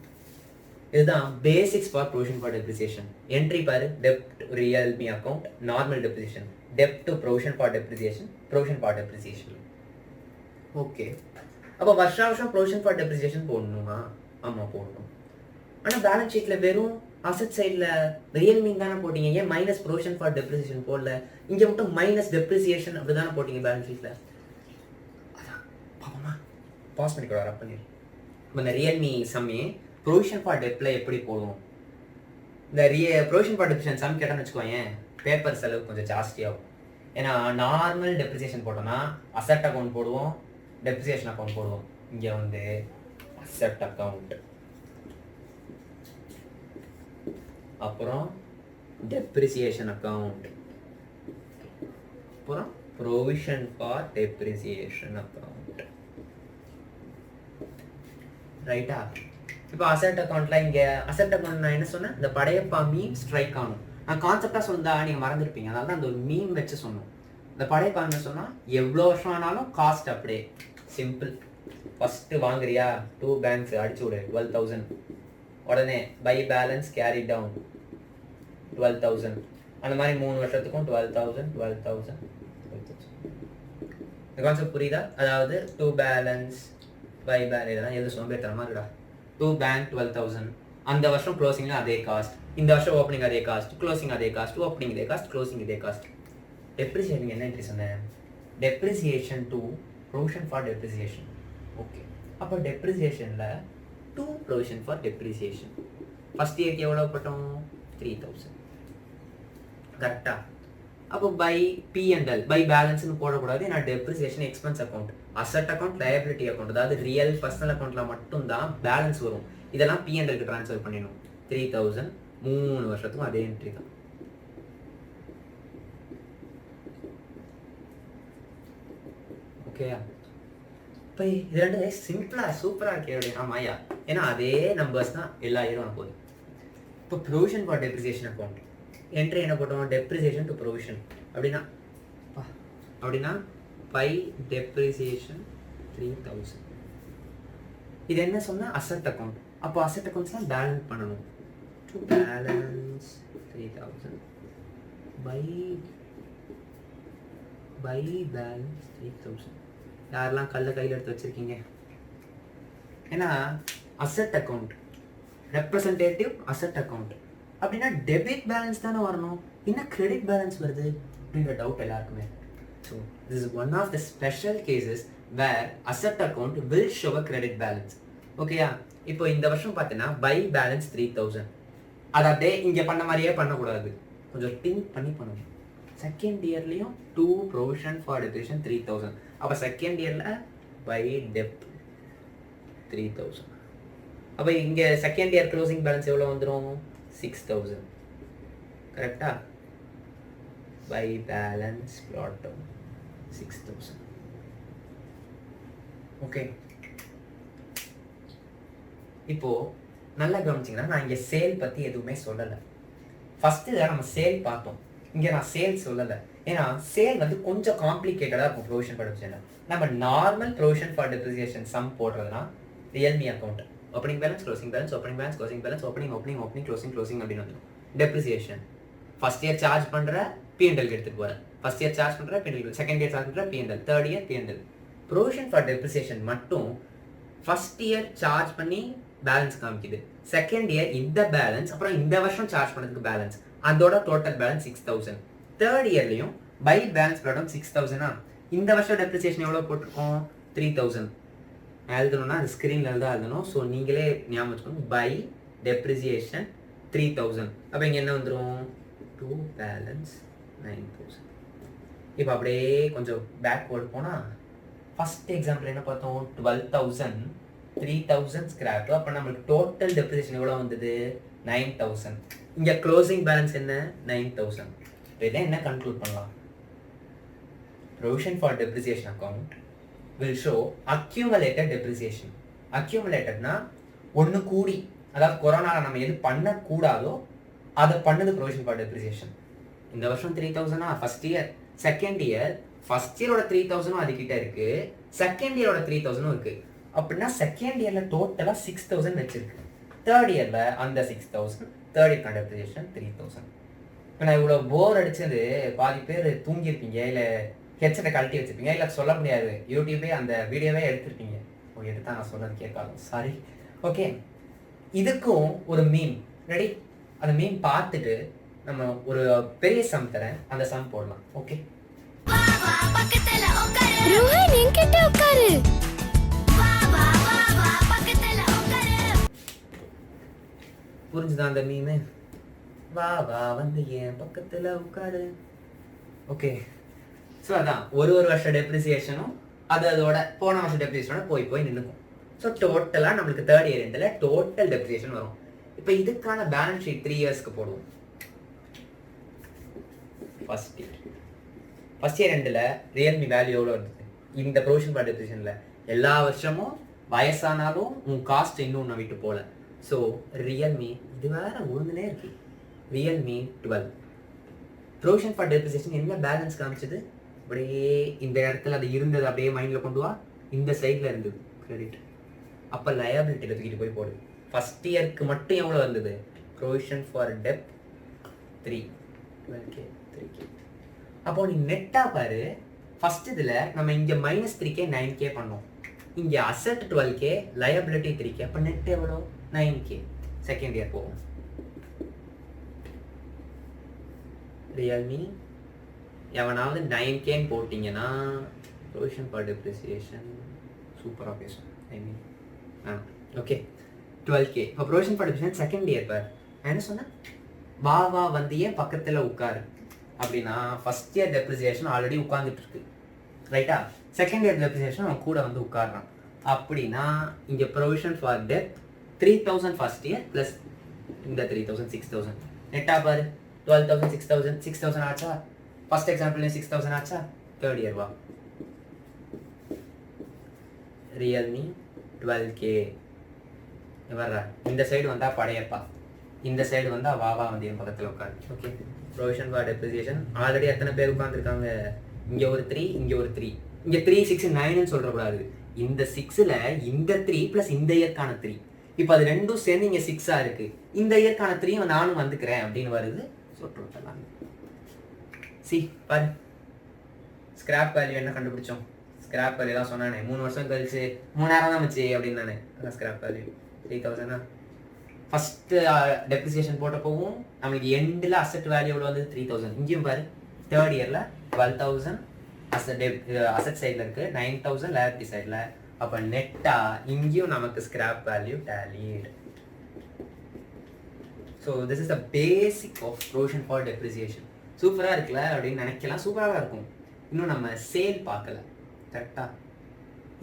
இதுதான் basics for provision for depreciation. Entry பாரு, டெப்ட் ரியல்மி account, normal depreciation, debit to provision for depreciation, provision for depreciation. Okay, அப்போ வருஷம் ப்ரொவிஷன் ஃபார் டெப்ரிசியேஷன் போடணுமா? ஆமாம் போடணும். ஆனால் பேலன்ஸ் ஷீட்டில் வெறும் அசெட் சைடில் ரியல்மி தானே போட்டிங்க, ஏன் மைனஸ் ப்ரொவிஷன் ஃபார் டெப்ரிசியேஷன் போடல? இங்கே மட்டும் மைனஸ் டெப்ரிசியேஷன் அப்படி தானே போட்டிங்க பேலன்ஸ் ஷீட்டில். அதான் பாப்போமா, பாஸ் பண்ணிக்கூடாது, ரப் பண்ணிடு. இப்போ இந்த ரியல்மி சம்மே ப்ரொவிஷன் ஃபார் டெப்ல எப்படி போடுவோம்? இந்த ப்ரொவிஷன் ஃபார் டெப்ரிசியேஷன் சம் கேட்டான்னு வச்சுக்கோங்க, பேப்பர் செலவு கொஞ்சம் ஜாஸ்தியாகும். ஏன்னா நார்மல் டெப்ரிசியேஷன் போட்டோம்னா அசெட் அக்கௌண்ட் போடுவோம், டெப்ரிசியேஷன் அக்கௌண்ட் போடுவோம். இங்கே வந்து அசெட் அக்கௌண்ட், அப்புறம் டெப்ரிசியேஷன் அக்கௌண்ட், அப்புறம் ப்ரொவிஷன் ஃபார் டெப்ரிசியேஷன் அக்கௌண்ட். ரைட்டா? இப்போ அசெட் அக்கௌண்ட்ல இங்கே அசெட் அக்கௌண்ட் நான் என்ன சொன்னேன்? இந்த படையப்பா மீம் ஸ்ட்ரைக் ஆகணும். நான் கான்செப்டாக சொன்னா நீங்கள் மறந்துருப்பீங்க, அதனால தான் அந்த ஒரு மீம் வச்சு சொன்னோம். இந்த படையப்பா என்ன சொன்னால் எவ்வளோ வருஷம் ஆனாலும் காஸ்ட் அப்படியே சிம்பிள். ஃபஸ்ட்டு வாங்குறியா 2 பேங்க்ஸ் அடிச்சு விடு 12,000, உடனே பை பேலன்ஸ் கேரி டவுன் 12,000. அந்த மாதிரி 3 வருஷத்துக்கும் 12,000 12,000 12,000. இந்த கான்செப்ட் புரியுதா? அதாவது 2 பேலன்ஸ் பை பேலன்ஸ் இதெல்லாம் எது சோம்பேறித்தனமா இருக்குடா. 2 பேங்க் 12,000, அந்த வருஷம் க்ளோசிங்ல அதே காஸ்ட், இந்த வருஷம் ஓப்பனிங் அதே காஸ்ட், க்ளோசிங் அதே காஸ்ட், ஓப்பனிங் இதே காஸ்ட், க்ளோசிங் இதே காஸ்ட். டெப்ரிசியேஷன் என்ன என்ட்ரி சொன்னேன்? Depreciation to provision for depreciation. Okay, அப்போ டெப்ரிசியேஷனில் to provision for depreciation. First இயர்க்கு எவ்வளோ பட்டோம்? 3,000. கரெக்டா? அப்போ பை பிஎன்எல் பை பேலன்ஸ்னு போடக்கூடாது. நான் depreciation expense account, asset account, liability account, அதாவது ரியல் பர்சனல் அக்கௌண்ட்டில் மட்டும்தான் பேலன்ஸ் வரும். இதெல்லாம் பிஎன்எல்க்கு ட்ரான்ஸ்ஃபர் பண்ணிடணும். 3,000 3 வருஷத்துக்கும் அதே என்ட்ரி தான். ஓகேயா? இப்போ இது ரெண்டு சிம்பிளாக சூப்பராக இருக்கே. ஆமாயா, ஏன்னா அதே நம்பர்ஸ் தான் எல்லா இயரும் போகுது. இப்போ provision for depreciation account entry என்ன போட்டோம்? Depreciation to provision. அப்படின்னா பை டெப்ரிசியேஷன் 3000. இது என்ன சொன்னால் அசட் அக்கௌண்ட். அப்போ அசட் அக்கௌண்ட்ஸ்லாம் பேலன்ஸ் பண்ணணும். To balance 3000 by balance 3000. யாரெல்லாம் கையில் எடுத்து வச்சுருக்கீங்க? ஏன்னா asset account representative asset account அப்படின்னா டெபிட் பேலன்ஸ் தானே வரணும், என்ன கிரெடிட் பேலன்ஸ் வருது அப்படின்ற டவுட் எல்லாருக்குமே. So this is one of the special cases where asset account will show a credit balance. ஓகேயா? இப்போ இந்த வருஷம் பார்த்தீங்கன்னா பை பேலன்ஸ் 3000. அதை அப்படியே இங்கே பண்ண மாதிரியே பண்ணக்கூடாது, கொஞ்சம் திங்க் பண்ணி பண்ணணும். செகண்ட் இயர்லேயும் டூ ப்ரொவிஷன் ஃபார் டெப்ரிசியேஷன் 3000. அப்போ செகண்ட் இயரில் பை டெப் 3000. அப்போ இங்கே செகண்ட் இயர் க்ளோசிங் பேலன்ஸ் எவ்வளோ வந்துடும்? 6000. கரெக்டா? By balance plot 6000. ஓகே, இப்போ நல்லா கவனிச்சிங்கன்னா நான் இங்கே சேல் பற்றி எதுவுமே சொல்லலை. ஃபஸ்ட்டு தான் நம்ம சேல் பார்த்தோம், இங்கே நான் சேல் சொல்லலை. ஏன்னா சேல் வந்து கொஞ்சம் காம்ப்ளிகேட்டடாக இருக்கும் ப்ரொவிஷன் ஃபார் டெப்ரிசியேஷன். நம்ம normal provision for depreciation sum போடுறதுனா ரியல்மி account opening balance closing balance opening balance closing balance opening closing அப்படின்னு வந்துடும். டெப்ரிசியேஷன் ஃபர்ஸ்ட் இயர் சார்ஜ் பண்ணுற P&L எடுத்துகிட்டு போகிறேன். ஃபர்ஸ்ட் இயர் சார்ஜ் பண்ணுற P&L, செகண்ட் இயர் சார்ஜ் பண்ணுற P&L, third year P&L. Provision for depreciation மட்டும் ஃபர்ஸ்ட் இயர் சார்ஜ் பண்ணி balance காமிக்குது, செகண்ட் இயர் இந்த பேலன்ஸ், அப்புறம் இந்த வருஷம் சார்ஜ் பண்ணதுக்கு பேலன்ஸ், அதோட டோட்டல் பேலன்ஸ் 6000. தேர்ட் இயர்லையும் பை பேலன்ஸ் ப்ராடம் 6000. இந்த வருஷம் டெப்ரிசியேஷன் எவ்வளோ போட்டிருக்கோம்? 3000. எழுதணும்னா அது ஸ்க்ரீனில் எழுதணும். ஸோ நீங்களே ஞாபகம் வச்சுக்கணும், பை டெப்ரிசியேஷன் 3000. அப்போ இங்கே என்ன வந்துடும்? To balance 9000. இப்போ அப்படியே கொஞ்சம் பேக்வேர்டு போனால் ஃபர்ஸ்ட் எக்ஸாம்பிள் என்ன பார்த்தோம்? 12,000, 3000 ஸ்கிராப். அப்போ நம்மளுக்கு டோட்டல் டெப்ரிசியேஷன் எவ்வளோ வந்தது? 9000. இங்கே க்ளோசிங் பேலன்ஸ் என்ன? 9000. இப்போ இதை என்ன கன்க்ளூட் பண்ணலாம்? Provision for depreciation account will show accumulated depreciation. accumulatedனா ஒன்று கூடி, அதாவது கொரோனாவில் நம்ம எது பண்ணக்கூடாதோ அதை பண்ணுது ப்ரொவிஷன் ஃபார் டெப்ரிசியேஷன். இந்த வருஷம் 3000 first year, second year first இயரோட 3000 அதுக்கிட்ட இருக்கு, செகண்ட் இயரோட 3000 இருக்கு. அப்படின்னா செகண்ட் இயர்ல டோட்டலாக 6000 வச்சிருக்கு, தேர்ட் இயர்ல அந்த 6000, தேர்ட் இயர் டெப்ரிசியேஷன் 3000. இப்போ நான் இவ்வளோ போர் அடிச்சது, பாதி பேர் தூங்கியிருப்பீங்க, இல்லை ஹெட்செட்டை கழட்டி வச்சுருப்பீங்க, இல்லை சொல்ல முடியாது யூடியூபே அந்த வீடியோவே எடுத்துருப்பீங்க. எடுத்தா நான் சொன்னது கேட்காது, சாரி. ஓகே, இதுக்கும் ஒரு மீம் ரெடி. அந்த மீம் பார்த்துட்டு நம்ம ஒரு பெரிய சம் தரேன், அந்த சம் போடலாம். ஓகே, புரிஞ்சுதான் அந்த மீமு? வா வா வந்து என் பக்கத்தில் உட்காரு. ஓகே, ஸோ அதான் ஒரு வருஷம் டெப்ரிசியேஷனும் அதோட போன வருஷம் டெப்ரிசியேஷனோட போய் நின்றுக்கும். ஸோ டோட்டலாக நம்மளுக்கு தேர்ட் இயர் எண்டில் டோட்டல் டெப்ரிசியேஷன் வரும். இப்போ இதுக்கான பேலன்ஸ் ஷீட் 3 இயர்ஸ்க்கு போடுவோம். ஃபர்ஸ்ட் இயர் எண்டில் ரியல்மி வேல்யூ எவ்வளோ இருந்தது? இந்த ப்ரொவிஷன் ஃபார் டெப்ரிசியேஷனில் எல்லா வருஷமும் வயசானாலும் உன் காஸ்ட் இன்னும் ஒன்று விட்டு போகல. ஸோ ரியல்மி, இது வேற உழுந்துனே இருக்கு, ரியல்மி 12 ப்ரொவிஷன் ஃபார் டெப்ரிசியேஷன் என்ன பேலன்ஸ் காமிச்சது? அப்படியே இந்த இடத்துல அது இருந்தது அப்படியே மைண்டில் கொண்டு வா, இந்த சைடில் இருந்தது கிரெடிட். அப்போ லயபிலிட்டியில் தூக்கிட்டு போய் போடு. ஃபர்ஸ்ட் இயருக்கு மட்டும் எவ்வளோ இருந்தது? Provision for dep 12K. அப்போ நீ நெட்டாக பாரு, ஃபர்ஸ்ட் இதில் நம்ம இங்கே -3K 9K பண்ணோம், இங்கே அசட் 12K, லயபிலிட்டி 3K. அப்போ நெட் எவ்வளோ? 9K. செகண்ட் இயர் போகும். ரியல்மி எவனாவது 9Kன்னு போட்டிங்கன்னா ப்ரொவிஷன் ஃபார் டெப்ரிசியேஷன் சூப்பராக பேசும். Okay, 12K. இப்போ provision for depreciation second year பார். நான் என்ன சொன்னேன்? வா வா வந்து ஏன் பக்கத்தில் உட்காரு அப்படின்னா ஃபர்ஸ்ட் இயர் டெப்ரிசியேஷன் ஆல்ரெடி உட்காந்துட்டு இருக்கு, ரைட்டா? செகண்ட் இயர் டெப்ரிசியேஷன் அவன் கூட வந்து உட்காடுறான். அப்படின்னா இங்கே provision for dep 3000 first year plus இந்த 3000 6000 நெட்டா பாரு 12000 6000 6000 ஆச்சா ஃபர்ஸ்ட் எக்ஸாம்பிள் 6000 ஆச்சா தேர்ட் இயர் வா ரியல்மி 12K வர்றா இந்த சைடு வந்தா படையப்பா இந்த சைடு வந்தா வாவா வந்து என் பக்கத்தில் உட்காரு okay provision for depreciation already எத்தனை பேர் உட்காந்துருக்காங்க இங்கே ஒரு 3 இங்கே ஒரு 3 இங்கே 3 6 9ன்னு சொல்றக்கூடாது இந்த 6ல் இந்த 3 ப்ளஸ் இந்த இயற்கான 3 இப்போ அது ரெண்டும் சேர்ந்து இங்கே 6ஆ இருக்கு இந்த இயற்கான 3 நானும் வந்துக்கிறேன் அப்படின்னு வருது ஸோ டோட்டலாக சி பாரு ஸ்கிராப் வேல்யூ என்ன கண்டுபிடிச்சோம் ஸ்கிராப் வேல்யூ தான் சொன்னானே 3 வருஷம் கழிச்சு 3000 தான் வச்சு அப்படின்னு நானே அதான் ஸ்கிராப் வேல்யூ 3000 ஃபர்ஸ்ட் டெப்ரிசியேஷன் போட்டப்போவும் நம்மளுக்கு எண்டில் அசெட் வேல்யூ எவ்வளோ வந்து 3000 இங்கேயும் பாரு தேர்ட் இயரில் 12000 அசெட் சைடில் இருக்குது 9000 லைபிலிட்டி சைடில் அப்போ நெட்டாக இங்கேயும் நமக்கு scrap value tallied so this is the basic of provision for depreciation சூப்பராக இருக்குல்ல அப்படின்னு நினைக்கலாம் சூப்பராக இருக்கும் இன்னும் நம்ம சேல் பார்க்கல கரெக்டாக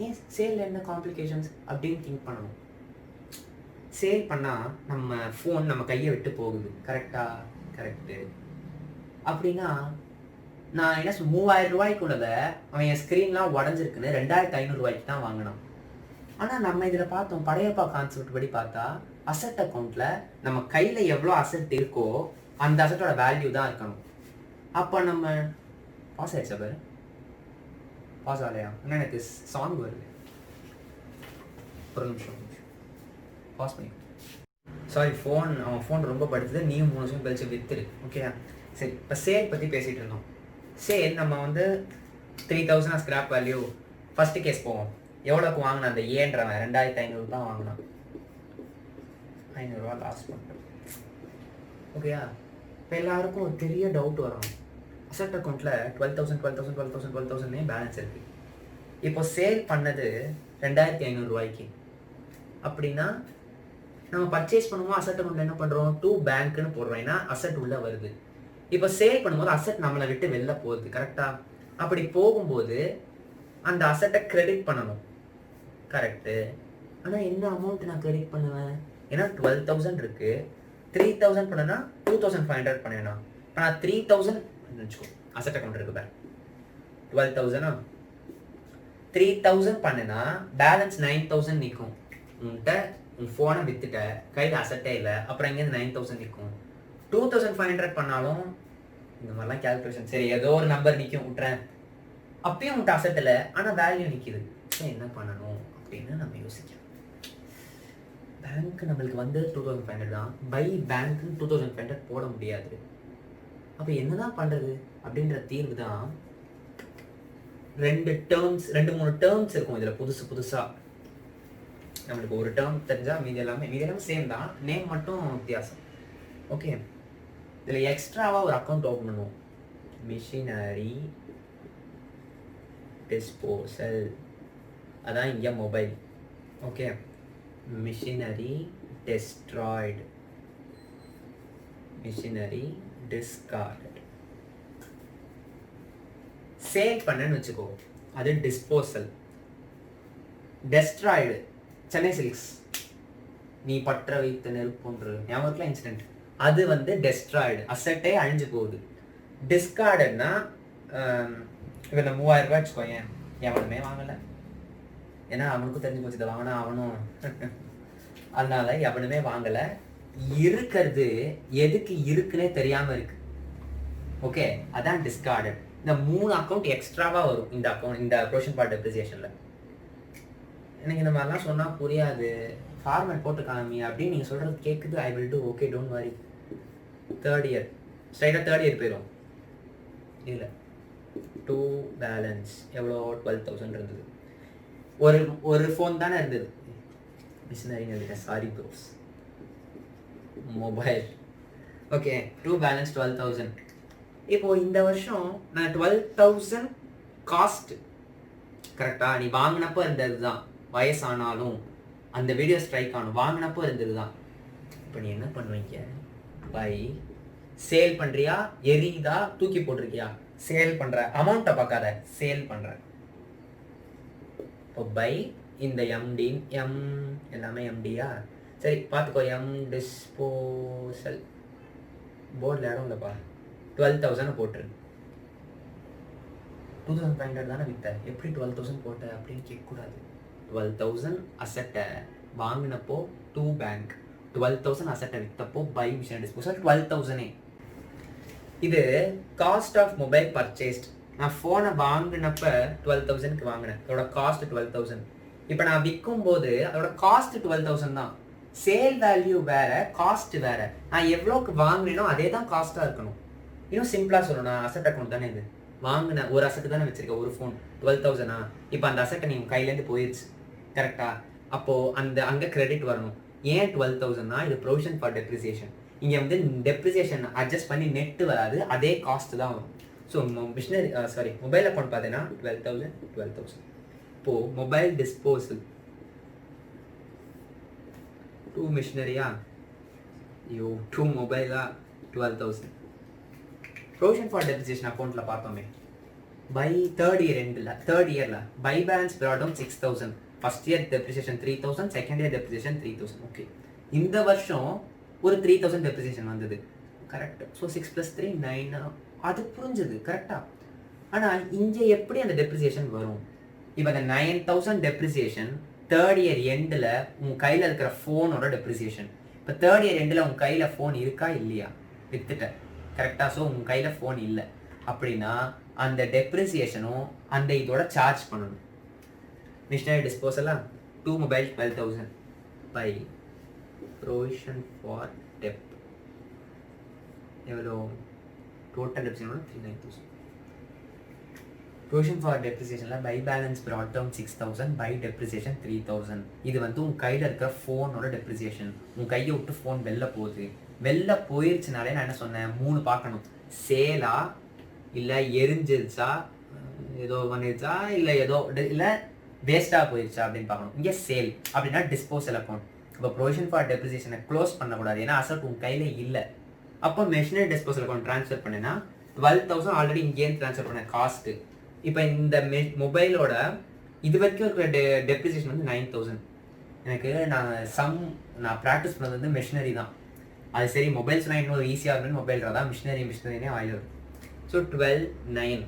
ஏன் சேல் என்ன காம்ப்ளிகேஷன்ஸ் அப்படின்னு திங்க் பண்ணணும் சேல் பண்ணால் நம்ம ஃபோன் நம்ம கையை விட்டு போகுது கரெக்டாக கரெக்டு அப்படின்னா நான் என்ன 3000 ரூபாய்க்குள்ளதை அவன் என் ஸ்க்ரீன்லாம் உடஞ்சிருக்குன்னு 2500 ரூபாய்க்கு தான் வாங்கினான் ஆனால் நம்ம இதில் பார்த்தோம் படையப்பா கான்செப்ட் படி பார்த்தா அசெட் அக்கௌண்ட்டில் நம்ம கையில் எவ்வளோ அசெட் இருக்கோ அந்த அசெட்டோட வேல்யூ தான் இருக்கணும் அப்போ நம்ம பாஸ் ஆயிடுச்சா பேர் பாஸ் ஆகலையா ஆனால் எனக்கு சாங் வருது ஒரு நிமிஷம் பாஸ் பண்ணி சாரி அவன் ஃபோன் ரொம்ப படுத்துது நீயும் 3 வருஷம் கழிச்சு வித்துரு ஓகே சரி இப்போ சேல் பற்றி பேசிகிட்டு இருந்தோம் சேல் நம்ம வந்து 3000 ஸ்கிராப் வேல்யூ ஃபஸ்ட்டு கேஸ் போவோம் எவ்வளோக்கு வாங்கினா அந்த ஏன்றவன் 2500 தான் வாங்கினான் 500 லாஸ் பண்ணுறோம் ஓகேயா இப்போ எல்லாருக்கும் ஒரு பெரிய டவுட் வரும் அசெட் அக்கௌண்ட்டில் 12000 பேலன்ஸ் இருக்குது இப்போ சேல் பண்ணது 2500 ரூபாய்க்கு அப்படின்னா நம்ம பர்ச்சேஸ் பண்ணுவோம் அசெட் அக்கௌண்ட்ல என்ன பண்ணுறோம் டூ பேங்க்னு போடுறோம் ஏன்னா அசெட் உள்ளே வருது இப்போ சேல் பண்ணும்போது அசெட் நம்மளை விட்டு வெளில போகுது கரெக்டாக அப்படி போகும்போது அந்த அசெட்டை கிரெடிட் பண்ணணும் கரெக்டு ஆனால் என்ன அமௌண்ட் நான் கிரெடிட் பண்ணுவேன் ஏன்னா 12000 இருக்குது 3000 பண்ணனா 2500 பண்ணேனா இப்போ நான் 3000 வச்சுக்கோ அசெட் அக்கௌண்ட் இருக்கு பேர் 12000 3000 பண்ணனா பேலன்ஸ் 9000 நிற்கும் உன்கிட்ட உன் ஃபோனை வித்துட்ட கையில் அசட்டே இல்லை அப்புறம் இங்கேருந்து 9000 நிற்கும் 2500 பண்ணாலும் இந்த மாதிரிலாம் கேல்குலேஷன் சரி ஏதோ ஒரு நம்பர் நிற்கும் விட்டுறேன் அப்பயும் உன்கிட்ட அசட் இல்லை ஆனால் வேல்யூ நிற்கிது என்ன பண்ணணும் அப்படின்னு நம்ம யோசிக்கலாம் பேங்க் நம்மளுக்கு வந்து 2500 தான் பை பேங்க் 2500 போட முடியாது அப்போ என்னதான் பண்ணுறது அப்படின்ற தீர்வு தான் 2-3 டேர்ம்ஸ் இருக்கும் இதில் புதுசாக நம்மளுக்கு ஒரு டேர்ம் தெரிஞ்சால் மீதி எல்லாமே சேம் தான் நேம் மட்டும் வித்தியாசம் ஓகே இதில் எக்ஸ்ட்ராவாக ஒரு அக்கௌண்ட் ஓப்பன் பண்ணுவோம் மிஷினரி டிஸ்போசல் அதான் இங்கே mobile okay machinery destroyed machinery discarded sale பண்ணன்னு வச்சுக்கோ அது டிஸ்போசல் டெஸ்ட்ராய்டு சென்னை சில்க்ஸ் நீ பற்ற வைத்த நெருப்பொன்று ஞாபகத்தில் இன்சிடென்ட் அது வந்து டெஸ்ட்ராய்டு அசட்டே அழிஞ்சு போகுது டிஸ்கார்டட்னா இப்போ இந்த 3000 ரூபாய் வச்சுக்கோங்க எவனுமே வாங்கலை ஏன்னா அவனுக்கும் தெரிஞ்சு போச்சு இதை வாங்கினா அவனும் அதனால எவனுமே வாங்கலை இருக்கிறது எதுக்கு இருக்குன்னே தெரியாமல் இருக்கு ஓகே அதான் டிஸ்கார்டட் இந்த 3 அக்கௌண்ட் எக்ஸ்ட்ராவாக வரும் இந்த அக்கௌண்ட் இந்த ப்ரொவிஷன் ஃபார் டெப்ரிசியேஷனில் எனக்கு இந்த மாதிரிலாம் சொன்னால் புரியாது ஃபார்மேட் போட்டு காமி அப்படின்னு நீங்கள் சொல்கிறது கேட்குது I will do okay don't worry third year ஸ்ட்ரைட்டாக தேர்ட் இயர் போயிடும் இல்லை டூ பேலன்ஸ் எவ்வளோ 12000 இருந்தது ஒரு ஃபோன் தானே இருந்தது machinery sorry bros mobile okay to balance 12000 இப்போது இந்த வருஷம் நான் 12000 காஸ்ட் கரெக்டாக நீ வாங்கினப்போ இருந்தது தான் வயசானாலும் அந்த வீடியோ ஸ்ட்ரைக் ஆனும் வாங்கினப்போ இருந்தது தான் இப்போ நீ என்ன பண்ணுவீங்க பை சேல் பண்ணுறியா எரியுதா தூக்கி போட்டிருக்கியா சேல் பண்ணுற அமௌண்ட்டை பார்க்காத சேல் பண்ணுற இப்போ பை இந்த எம்டி எல்லாமே எம்டியா சரி பார்த்துக்கோ, எம் டிஸ்போசல் போர்டில் இடம் இல்லைப்பா, 12,000 போட்டுரு. 2,500 தானே வித்த, எப்படி 12,000 போட்ட அப்படின்னு கேட்கக்கூடாது. 12,000 அசட்டை வாங்கினப்போ டூ பேங்க், 12,000 அசட்டை விற்றப்போ பை மிஷினரி டிஸ்போசல் 12,000. இது காஸ்ட் ஆஃப் மொபைல் பர்ச்சேஸ்ட். நான் ஃபோனை வாங்கினப்ப 12,000க்கு வாங்கினேன், அதோட காஸ்ட் 12,000. இப்போ நான் விற்கும் போது அதோட காஸ்ட் 12,000 தான். சேல் வேல்யூ வேற, காஸ்ட் வேற. நான் எவ்வளோக்கு வாங்கினோ அதே தான் காஸ்ட்டாக இருக்கணும். இன்னும் சிம்பிளாக சொல்லணும், அசட் அக்கௌண்ட் தானே இது. வாங்கின ஒரு அசட்டு தானே வச்சிருக்க, ஒரு ஃபோன் 12,000. இப்போ அந்த அசட்டை நீங்கள் கையிலேருந்து போயிடுச்சு, கரெக்டா? அப்போது அங்கே கிரெடிட் வரணும். ஏன் 12,000னா இது ப்ரொவிஷன் ஃபார் டெப்ரிசியேஷன். இங்கே வந்து டெப்ரிசியேஷன் அட்ஜஸ்ட் பண்ணி நெட்டு வராது, அதே காஸ்ட் தான் வரும். ஸோ மொபைல் அக்கௌண்ட் பார்த்தீங்கன்னா 12,000. இப்போது மொபைல் டிஸ்போசல் டூ மிஷினரியா, டூ மொபைலா, 12,000. ப்ரொவிஷன் ஃபார் டெப்ரிசியேஷன் அக்கௌண்ட்டில் பார்த்தோமே, பை தேர்ட் இயரில் by balance brought down 6,000. First year depreciation 3,000, second year depreciation 3,000. Okay, இந்த வருஷம் ஒரு 3,000 டெப்ரிசியேஷன் வந்தது, கரெக்ட். ஸோ 6 + 3 9, அது புரிஞ்சுது, கரெக்டாக. ஆனால் இங்கே எப்படி அந்த டெப்ரிசியேஷன் வரும்? இப்போ அந்த 9,000 டெப்ரிசியேஷன் தேர்ட் இயர் எண்டில் உங்கள் கையில் இருக்கிற ஃபோனோட டெப்ரிசியேஷன். இப்போ தேர்ட் இயர் எண்டில் உங்கள் கையில் ஃபோன் இருக்கா இல்லையா? வித்துட்ட, கரெக்டாக. ஸோ உங்கள் கையில் ஃபோன் இல்லை அப்படின்னா அந்த டெப்ரிசியேஷனும் அந்த இதோட சார்ஜ் பண்ணணும். மிஷினரி டிஸ்போசலாக to mobile 12,000 by provision for dep எவ்வளோ? டோட்டல் டெப்ரிசியேஷனோட 39,000. ப்ரொவிஷன் ஃபார் டெப்ரிசியேஷனில் by balance brought down 6,000, by depreciation 3,000. இது வந்து உங்கள் கையில் இருக்கிற ஃபோனோட டெப்ரிசியேஷன். உங்கள் கையை விட்டு ஃபோன் வெளில போகுது, வெளில போயிடுச்சுனாலே நான் என்ன சொன்னேன், 3 பார்க்கணும். சேலா, இல்லை எரிஞ்சிருச்சா, ஏதோ பண்ணிருச்சா, இல்லை ஏதோ இல்லை வேஸ்ட்டாக போயிடுச்சா அப்படின்னு பார்க்கணும். இங்கே சேல் அப்படின்னா டிஸ்போசல் அக்கௌண்ட். இப்போ ப்ரொவிஷன் ஃபார் டெப்ரிசியேஷனை க்ளோஸ் பண்ணக்கூடாது, ஏன்னா அசட் உங்கள் கையில் இல்லை. அப்போ மிஷினரி டிஸ்போசல் அக்கௌண்ட் ட்ரான்ஸ்ஃபர் பண்ணினா 12,000 ஆல்ரெடி இங்கேருந்து ட்ரான்ஸ்ஃபர் பண்ண காஸ்ட்டு. இப்போ இந்த மொபைலோட இது வரைக்கும் இருக்கிற டெப்ரிசியேஷன் வந்து 9,000. எனக்கு நான் ப்ராக்டிஸ் பண்ணது வந்து மிஷினரி தான். அது சரி, மொபைல்ஸ்னால் இன்னும் ஈஸியாக இருக்குன்னு மொபைல் தான் மிஷினரினே ஆயில் வரும். ஸோ 12,900.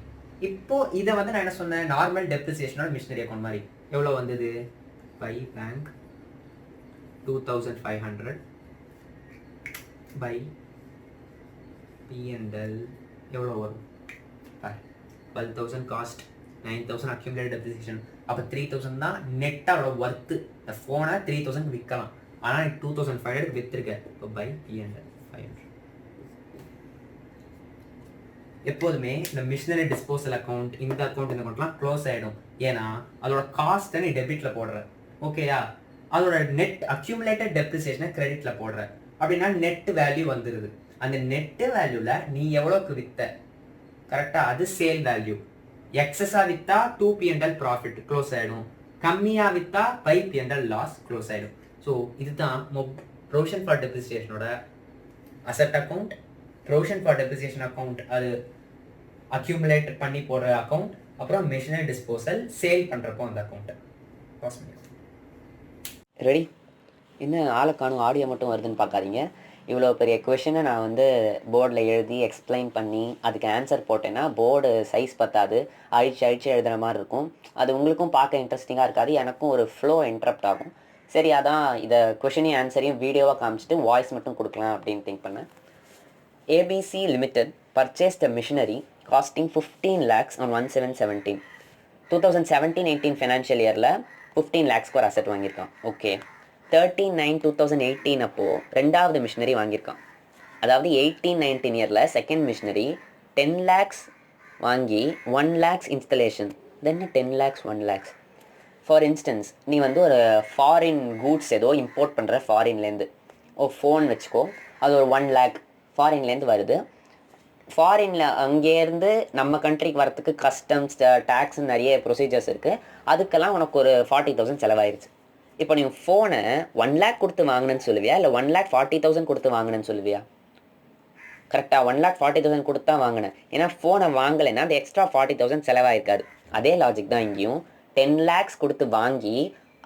இப்போது இதை வந்து நான் என்ன சொன்னேன், நார்மல் டெப்ரிசியேஷனோட மிஷினரி அக்கௌண்ட் மாதிரி எவ்வளோ வந்தது? பை பேங்க் 2,500 பை P&L எவ்வளோ வரும்? 12,000 காஸ்ட், 9,000 அக்யூமுலேட்டட் டெப்ரிசியேஷன். அப்போ 3,000 தான் நெட்டாக ஒர்த்து. இந்த ஃபோனை 3,000 விற்கலாம், ஆனால் 2,500 விற்றுருக்க. இப்போ பை P&L 500. எப்போதுமே இந்த மிஷினரி டிஸ்போசல் அக்கௌண்ட், இந்த அக்கௌண்ட்லாம் க்ளோஸ் ஆகிடும். ஏன்னா அதோட காஸ்ட்டை நீ டெபிட்டில் போடுற, ஓகேயா? அதோட நெட் அக்யூமுலேட்டட் டெப்ரிசியேஷனை கிரெடிட்டில் போடுற அப்படின்னா நெட் வேல்யூ வந்துடுது. அந்த நெட்டு வேல்யூவில் நீ எவ்வளோக்கு விற்ற, கரெக்டாக, அது சேல் வேல்யூ. எக்ஸஸாக விற்றா 2 P&L ப்ராஃபிட் க்ளோஸ் ஆகிடும், கம்மியாக விற்றா 5 P&L லாஸ் க்ளோஸ் ஆகிடும். ஸோ இதுதான் ப்ரொவிஷன் ஃபார் டெப்ரிசியேஷனோட asset account. Provision for depreciation account அது அக்யூமுலேட் பண்ணி போடுற அக்கௌண்ட். அப்புறம் மிஷினரி டிஸ்போசல் சேல் பண்ணுறப்போ அந்த அக்கௌண்ட்டை பாஸ் பண்ணி. ரெடி? இன்னும் ஆளை காணும், ஆடியோ மட்டும் வருதுன்னு பார்க்காதீங்க. இவ்வளோ பெரிய கொஷனை நான் வந்து போர்டில் எழுதி எக்ஸ்பிளைன் பண்ணி அதுக்கு ஆன்சர் போட்டேன்னா போர்டு சைஸ் பத்தாது, அழிச்சு எழுதுகிற மாதிரி இருக்கும். அது உங்களுக்கும் பார்க்க இன்ட்ரெஸ்டிங்காக இருக்காது, எனக்கும் ஒரு ஃப்ளோ இன்ட்ரப்ட் ஆகும். சரி, அதான் இதை கொஷனையும் ஆன்சரையும் வீடியோவாக காமிச்சிட்டு வாய்ஸ் மட்டும் கொடுக்கலாம் அப்படின்னு திங்க் பண்ணேன். ABC Limited purchased a machinery costing 15 lakhs on 17/17. 2017-18 financial yearல 15 lakhs ஒரு அசெட் வாங்கியிருக்கான். ஓகே, 13/9/2018 அப்போது ரெண்டாவது மிஷினரி வாங்கியிருக்கான். அதாவது 18-19 இயரில் செகண்ட் மிஷினரி 10 lakhs வாங்கி 1 lakhs installation. Then 10 lakhs 1 lakhs. For instance, நீ வந்து ஒரு ஃபாரின் கூட்ஸ் ஏதோ இம்போர்ட் பண்ணுற ஃபாரின்லேருந்து, ஃபோன் வச்சுக்கோ, அது ஒரு 1 lakh ஃபாரின்லேருந்து வருது. ஃபாரினில் அங்கேருந்து நம்ம கண்ட்ரிக்கு வரத்துக்கு கஸ்டம்ஸ், டேக்ஸ் நிறைய ப்ரொசீஜர்ஸ் இருக்குது. அதுக்கெல்லாம் உனக்கு ஒரு 40,000 செலவாயிருச்சு. இப்போ நீங்கள் ஃபோனை 1 lakh கொடுத்து வாங்கினேன்னு சொல்லுவியா, இல்லை 1,40,000 கொடுத்து வாங்கினேன்னு சொல்லுவியா? கரெக்டாக 1,40,000 கொடுத்தா வாங்கினேன். ஏன்னா ஃபோனை வாங்கலைன்னா அந்த எக்ஸ்ட்ரா 40,000 செலவாயிருக்காது. அதே லாஜிக் தான் இங்கேயும். 10 lakhs கொடுத்து வாங்கி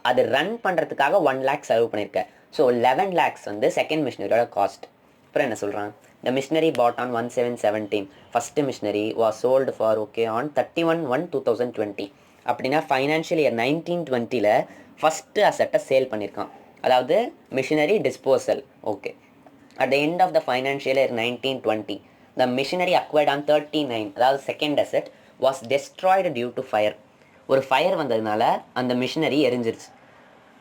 அது ரன் பண்ணுறதுக்காக 1 lakh செலவு பண்ணியிருக்கேன். ஸோ 11 lakhs வந்து செகண்ட் மிஷினரியோட காஸ்ட். அப்புறம் என்ன சொல்கிறான், the machinery bought on 1717 first machinery was sold for on 31/1/2020. அப்படின்னா ஃபைனான்ஷியல் இயர் 1920ல் ஃபஸ்ட்டு அசட்டை சேல் பண்ணியிருக்கான். அதாவது machinery disposal. Okay, at the end of the financial year 1920 the machinery acquired on 39, அதாவது second asset, was destroyed due to fire. ஒரு fire வந்ததுனால அந்த machinery எரிஞ்சிருச்சு.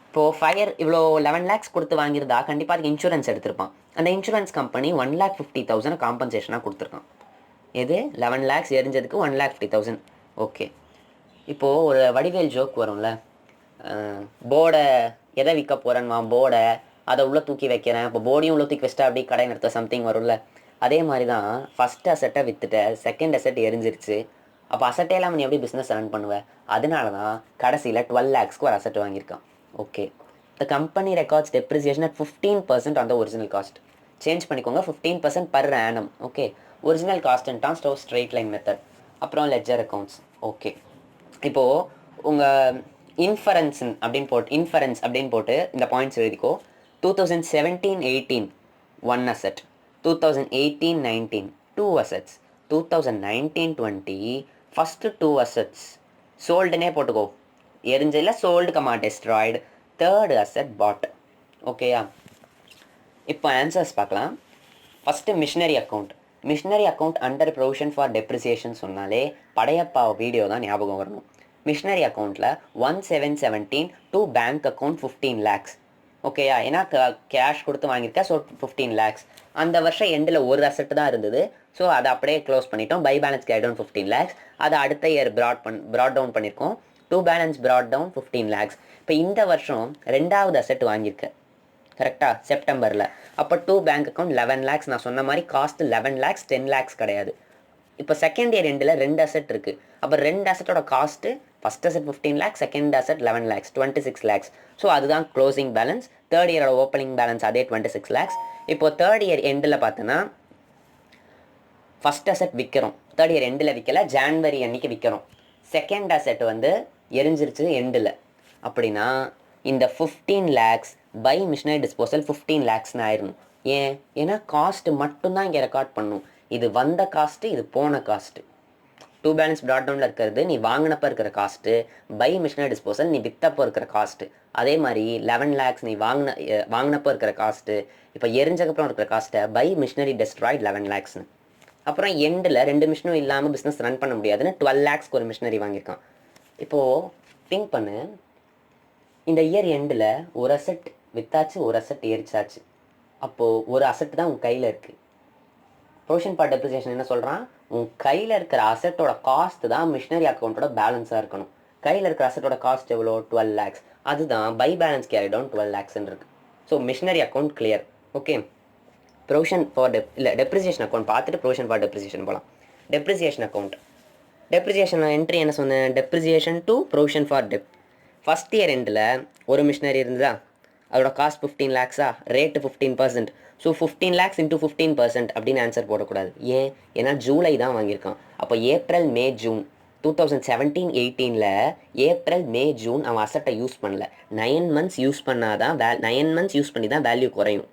இப்போது ஃபயர் இவ்வளோ 11 lakhs கொடுத்து வாங்கியிருந்தா கண்டிப்பாக அதுக்கு இன்சூரன்ஸ் எடுத்திருப்பான். அந்த இன்சூரன்ஸ் கம்பெனி 1,50,000 காம்பன்சேஷனாக கொடுத்துருக்கான். எது 11 lakhs எரிஞ்சதுக்கு 1,50,000. ஓகே, இப்போது ஒரு வடிவேல் ஜோக் வரும்ல, போர்டை எதை விற்க போகிறேன்மா, போர்டை அதை உள்ளே தூக்கி வைக்கிறேன், இப்போ போர்டையும் உள்ளே தூக்கி வச்சுட்டா அப்படி கடை நிறுத்த சம்திங் வரும்ல. அதே மாதிரி தான் ஃபஸ்ட் அசெட்டை விற்றுட்ட, செகண்ட் அசெட் எரிஞ்சிருச்சு. அப்போ அசட்டே இல்லாமல் நீ எப்படி பிஸ்னஸ் ரன் பண்ணுவேன்? அதனால தான் கடைசியில் 12 lakhsக்கு ஒரு அசெட் வாங்கியிருக்கான். Okay, the company records depreciation at 15% on the original cost. Change பண்ணிக்கோங்க, 15% பர் ஆனம். ஓகே, ஒரிஜினல் காஸ்ட்ன்ட்டான் ஸ்ட்ரெயிட் லைன் மெத்தட். அப்புறம் லெட்ஜர் அக்கௌண்ட்ஸ். ஓகே, இப்போது உங்கள் இன்ஃபரன்ஸ் அப்படின்னு போட்டு இந்த பாயிண்ட்ஸ் எழுதிக்கோ. 2017-18 1 asset, 2018-19 2 assets, 2019-20 ஃபஸ்ட்டு 2 assets சோல்டுனே போட்டுக்கோ, எரிஞ்சதில் sold comma destroyed, third asset bought. ஓகேயா, இப்போ ஆன்சர்ஸ் பார்க்கலாம். First machinery account under provision for depreciation சொன்னாலே படையப்பா வீடியோ தான் ஞாபகம் வரணும். மிஷினரி அக்கௌண்ட்டில் 1717 to பேங்க் அக்கௌண்ட் 15 lakhs. ஓகேயா, ஏன்னா கேஷ் கொடுத்து வாங்கியிருக்கேன், ஸோ 15 lakhs. அந்த வருஷம் எண்டில் ஒரு அசெட் தான் இருந்தது, ஸோ அதை அப்படியே க்ளோஸ் பண்ணிட்டோம். By balance carried down 15 lakhs. அதை அடுத்த இயர் ப்ராட் டவுன் பண்ணியிருக்கோம். To balance brought down 15 lakhs. இப்போ இந்த வருஷம் ரெண்டாவது அசெட் வாங்கியிருக்கேன் கரெக்டாக செப்டம்பரில். அப்போ டூ பேங்க் அக்கௌண்ட் 11 lakhs. நான் சொன்ன மாதிரி காஸ்ட் 11 lakhs, 10 lakhs கிடையாது. இப்போ செகண்ட் இயர் எண்டில் 2 அசெட் இருக்குது. அப்போ 2 அசெட்டோட cost, first asset 15 lakhs, second asset 11 lakhs, 26 lakhs. So அதுதான் க்ளோசிங் பேலன்ஸ். தேர்ட் இயரோட ஓப்பனிங் பேலன்ஸ் அதே 26 lakhs. இப்போது தேர்ட் இயர் எண்டில் பார்த்தோன்னா ஃபஸ்ட் அசெட் விற்கிறோம், தேர்ட் இயர் எண்டில் விற்கல, ஜான்வரி அன்றைக்கி விற்கிறோம். செகண்ட் அசெட் வந்து எரிஞ்சிருச்சு எண்டில். அப்படின்னா இந்த 15 lakhs பை மிஷினரி டிஸ்போசல் 15 lakhsன்னு ஆயிடணும். ஏன்னா காஸ்ட்டு மட்டும்தான் இங்கே ரெக்கார்ட் பண்ணும். இது வந்த காஸ்ட்டு, இது போன காஸ்ட்டு. டூ பேலன்ஸ் ப்ராட் டவுனில் இருக்கிறது நீ வாங்கினப்போ இருக்கிற காஸ்ட்டு, பை மிஷினரி டிஸ்போசல் நீ விற்றப்போ இருக்கிற காஸ்ட்டு. அதே மாதிரி 11 lakhs நீ வாங்கினப்போ இருக்கிற காஸ்ட்டு, இப்போ எரிஞ்சக்கப்புறம் இருக்கிற காஸ்ட்டை பை மிஷினரி டெஸ்ட்ராய்ட் 11 lakhsன்னு. அப்புறம் எண்டில் 2 மிஷினும் இல்லாமல் பிஸ்னஸ் ரன் பண்ண முடியாதுன்னு 12 lakhsக்கு ஒரு மிஷினரி வாங்கியிருக்கான். இப்போது திங்க் பண்ணு, இந்த இயர் எண்டில் ஒரு அசெட் விற்றாச்சு, ஒரு அசெட் எரிச்சாச்சு. அப்போது ஒரு அசெட் தான் உன் கையில் இருக்குது. ப்ரொவிஷன் ஃபார் டெப்ரிசியேஷன் என்ன சொல்கிறான், உன் கையில் இருக்கிற அசெட்டோட காஸ்ட் தான் மிஷினரி அக்கௌண்ட்டோட பேலன்ஸாக இருக்கணும். கையில் இருக்கிற அசெட்டோட காஸ்ட் எவ்வளோ, 12 lakhs. அதுதான் பை பேலன்ஸ் கேரி டவுன் 12 lakhsன்னு இருக்குது. So machinery account clear. Okay, provision for depreciation account பார்த்துட்டு ப்ரொவிஷன் ஃபார் டெப்ரிசியேஷன் போகலாம். டெப்ரிசியேஷன் என்ட்ரி என்ன சொன்னேன், depreciation to provision for first year எண்டில் ஒரு மிஷினரி இருந்ததா, அதோட காஸ்ட் 15 lakhsா, ரேட்டு 15%. ஸோ 15 lakhs into 15% அப்படின்னு ஆன்சர் போடக்கூடாது. ஏன்னா ஜூலை தான் வாங்கியிருக்கான். அப்போ ஏப்ரல் மே ஜூன் 2017-18ல் ஏப்ரல் மே ஜூன் அவன் அசட்டை யூஸ் பண்ணல. 9 months யூஸ் பண்ணாதான் 9 months யூஸ் பண்ணி தான் வேல்யூ குறையும்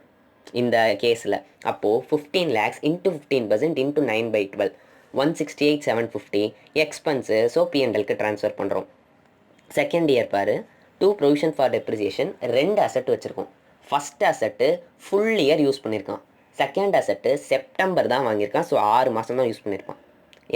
இந்த கேஸில். அப்போது 15 lakhs into 15% into 9/12 168,750 expense. So P&Lக்கு ட்ரான்ஸ்ஃபர் பண்ணுறோம். செகண்ட் இயர் பாரு, to provision for depreciation 2 asset வச்சுருக்கோம். First asset full year use பண்ணியிருக்கான். செகண்ட் அசெட்டு செப்டம்பர் தான் வாங்கியிருக்கான். ஸோ 6 மாதம் தான் யூஸ் பண்ணியிருப்பான்.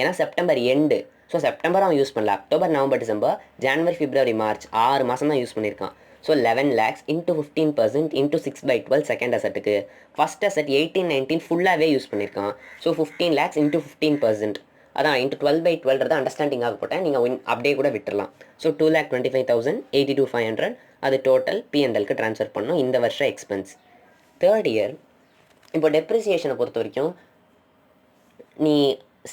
ஏன்னா செப்டம்பர் எண்டு, ஸோ செப்டம்பர் அவன் யூஸ் பண்ணல. அக்டோபர், நவம்பர், டிசம்பர், ஜனவரி, பிப்ரவரி, மார்ச் 6 மாதம் தான் யூஸ் பண்ணியிருக்கான். So 11 lakhs into 15% into 6/12 second அசெட்டுக்கு. ஃபஸ்ட் அசெட் 18-19 ஃபுல்லாகவே யூஸ் பண்ணியிருக்கான். ஸோ 15 lakhs into 15%, அதான் into 12/12 அண்டர்ஸ்டாண்டிங்காக போட்டேன். நீங்கள் அப்படியே கூட விட்டுடலாம். ஸோ 2,25,000 82,500 அது டோட்டல் P&Lக்கு ட்ரான்ஸ்ஃபர் பண்ணணும். இந்த வருஷம் எக்ஸ்பென்ஸ். தேர்ட் இயர் இப்போ டெப்ரிசியேஷனை பொறுத்த வரைக்கும் நீ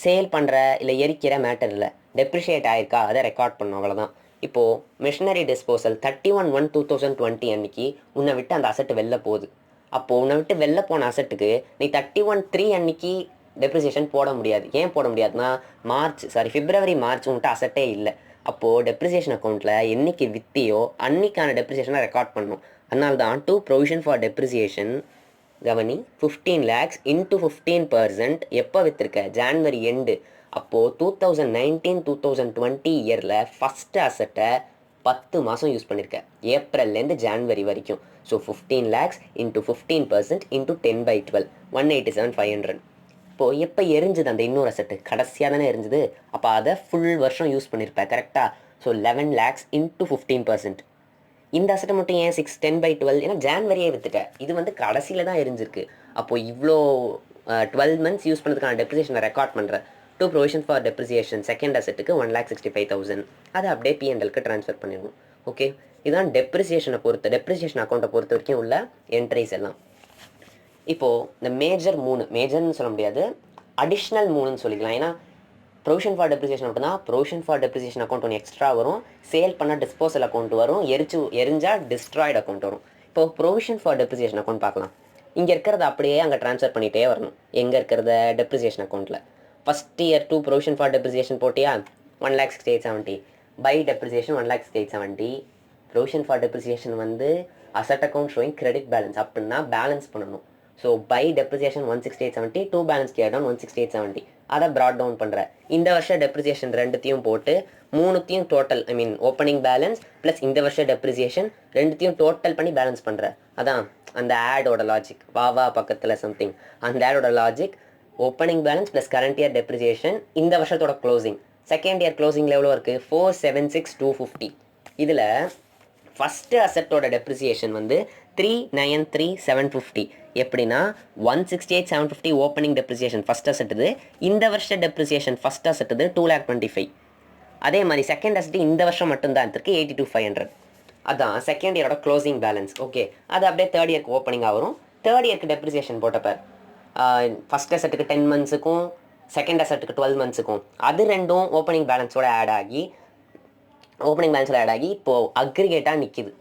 சேல் பண்ணுற இல்லை எரிக்கிற மேட்டர் இல்லை, டெப்ரிஷியேட் ஆகிருக்கா அதை ரெக்கார்ட் பண்ணணும், அவ்வளோதான். இப்போது மிஷினரி டிஸ்போசல் 31/1/2020 அன்றைக்கி உன்னை விட்டு அந்த அசெட்டு வெளில போகுது. அப்போது உன்னை விட்டு வெளில போன அசெட்டுக்கு நீ 31/3 அன்றைக்கி டெப்ரிசியேஷன் போட முடியாது. ஏன் போட முடியாதுன்னா பிப்ரவரி மார்ச் உன்கிட்ட அசெட்டே இல்லை. அப்போது டெப்ரிசியேஷன் அக்கௌண்ட்டில் என்றைக்கு வித்தியோ அன்றைக்கான டெப்ரிசியேஷனை ரெக்கார்ட் பண்ணணும். அதனால தான் டு ப்ரொவிஷன் ஃபார் டெப்ரிசியேஷன் கவனி 15 lakhs இன்ட்டு 15% எப்போ விற்றுருக்க ஜான்வரி எண்டு. அப்போது 2019-2020 இயரில் ஃபஸ்ட்டு அசட்டை 10 மாதம் யூஸ் பண்ணியிருக்க, ஏப்ரல்லேருந்து ஜான்வரி வரைக்கும். So 15 lakhs into 15% into 10/12 187,500. இப்போது எப்போ எரிஞ்சுது அந்த இன்னொரு அசட்டு? கடைசியாக தானே எரிஞ்சுது. அப்போ அதை ஃபுல் வருஷம் யூஸ் பண்ணியிருப்பேன் கரெக்டாக. So 11 lakhs into 15%. இந்த அசட்டை மட்டும் ஏன் 10/12? ஏன்னா ஜான்வரியே விற்றுட்டேன், இது வந்து கடைசியில் தான் எரிஞ்சிருக்கு. அப்போது இவ்வளோ 12 months யூஸ் பண்ணதுக்கான டெப்ரிசியேஷனை ரெக்கார்ட் பண்ணுறேன். To provision for depreciation second அசட்டுக்கு 1,65,000 அதை அப்படியே பிஎன்எல்க்கு ட்ரான்ஸ்ஃபர் பண்ணிடணும். ஓகே, இதுதான் டெப்ரிசியேஷனை டெப்ரிசியேஷன் அக்கௌண்ட்டை பொறுத்த வரைக்கும் உள்ள என்ட்ரிஸ் எல்லாம். இப்போது இந்த மேஜர்னு சொல்ல முடியாது, அடிஷ்னல் 3ன்னு சொல்லிக்கலாம். ஏன்னா ப்ரொவிஷன் ஃபார் டெப்ரிசியேஷன் மட்டும்தான். ப்ரொவிஷன் ஃபார் டெப்ரிசியேஷன் அக்கௌண்ட் ஒன்று எக்ஸ்ட்ரா வரும், சேல் பண்ண டிஸ்போசல் அக்கௌண்ட் வரும், எரிஞ்சால் டிஸ்ட்ராய்டு அக்கௌண்ட் வரும். இப்போது ப்ரொவிஷன் ஃபார் டெப்ரிசியேஷன் அக்கௌண்ட் பார்க்கலாம். இங்கே இருக்கிறத அப்படியே அங்கே ட்ரான்ஸ்ஃபர் பண்ணிகிட்டே வரணும். எங்கே இருக்கிறத டெப்ரிசியேஷன் அக்கௌண்ட்டில் first year 2 provision for depreciation போட்டியா 1,68,70. By depreciation 1,68,70. Provision for depreciation வந்து asset account showing credit balance அப்படின்னா பேலன்ஸ் பண்ணணும். So by depreciation 168,70, to balance clear down 168,70. அதை ப்ராட் டவுன் பண்ணுறேன். இந்த வருஷம் டெப்ரிசியேஷன் ரெண்டுத்தையும் போட்டு 3த்தையும் டோட்டல், ஐ மீன் ஓப்பனிங் பேலன்ஸ் ப்ளஸ் இந்த வருஷம் டெப்ரிசியேஷன் ரெண்டுத்தையும் டோட்டல் பண்ணி பேலன்ஸ் பண்ணுறேன். அதான் அந்த ஆடோட லாஜிக். வா பக்கத்தில் சம்திங், அந்த ஆடோட logic. Opening balance plus current year depreciation, இந்த வருஷத்தோட க்ளோசிங். செகண்ட் இயர் க்ளோசிங்கில் எவ்வளோ இருக்குது? 476,250. இதில் ஃபஸ்ட்டு அசட்டோட டெப்ரிசியேஷன் வந்து 393,750. எப்படின்னா 168,750 ஓப்பனிங் டெப்ரிசியேஷன் ஃபஸ்ட் அசட்டுது. இந்த வருஷம் டெப்ரிசியேஷன் ஃபஸ்ட் அசட்டுது 2,25,000. அதே மாதிரி செகண்ட் அசட்டு இந்த வருஷம் மட்டும்தான் இருக்குது 82,500. அதான் செகண்ட் இயரோட க்ளோசிங் பேலன்ஸ். ஓகே, அது அப்படியே தேர்ட் இயருக்கு ஓப்பனிங்காக வரும். தேர்ட் இயருக்கு டெப்ரிசியேஷன் போட்டப்போ ஃபஸ்ட் அசட்டுக்கு 10 monthsக்கும் செகண்ட் அசட்டுக்கு 12 monthsக்கும் அது ரெண்டும் ஓப்பனிங் பேலன்ஸோட ஆட் ஆகி இப்போது அக்ரிகேட்டாக நிற்கிது.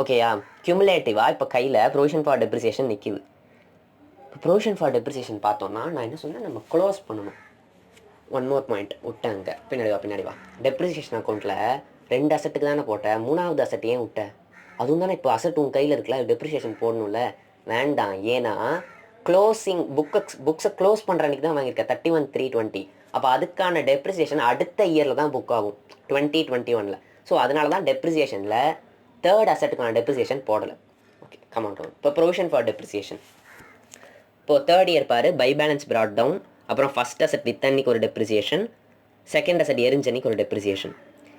ஓகேயா, கியூமுலேட்டிவாக இப்போ கையில் ப்ரொவிஷன் ஃபார் டெப்ரிசியேஷன் நிற்கிது. இப்போ ப்ரொவிஷன் ஃபார் டெப்ரிசியேஷன் பார்த்தோன்னா நான் என்ன சொன்னேன், நம்ம க்ளோஸ் பண்ணணும். ஒன் மோர் பாயிண்ட் விட்டாங்க, பின்னாடி வா. டெப்ரிசியேஷன் அக்கௌண்ட்டில் 2 அசட்டுக்கு தானே போட்டேன், 3வது அசட்டு ஏன் விட்டேன்? அதுவும் தானே இப்போ அசட்டு உன் கையில் இருக்குல்ல, டெப்ரிசியேஷன் போடணும்ல. வேண்டாம், ஏன்னா க்ளோசிங் புக்ஸை க்ளோஸ் பண்ணுற அன்றைக்கி தான் வாங்கியிருக்கேன் 31/3/20. அப்போ அதுக்கான டெப்ரிசியேஷன் அடுத்த இயரில் தான் புக் ஆகும் 2021. ஸோ அதனால தான் டெப்ரிசியேஷனில் தேர்ட் அசட்டுக்கான டெப்ரிசியேஷன் போடலை. ஓகே, கமெண்ட் ஆகும். இப்போ ப்ரொவிஷன் ஃபார் டெப்ரிசியேஷன் இப்போது தேர்ட் இயர் பாரு, பை பேலன்ஸ் ப்ராட் டவுன், அப்புறம் ஃபஸ்ட் அசட் வித்தன்னைக்கு ஒரு டெப்ரிசியேஷன், செகண்ட் அசட் எரிஞ்சன்னைக்கு ஒரு டெப்ரிசியேஷன்.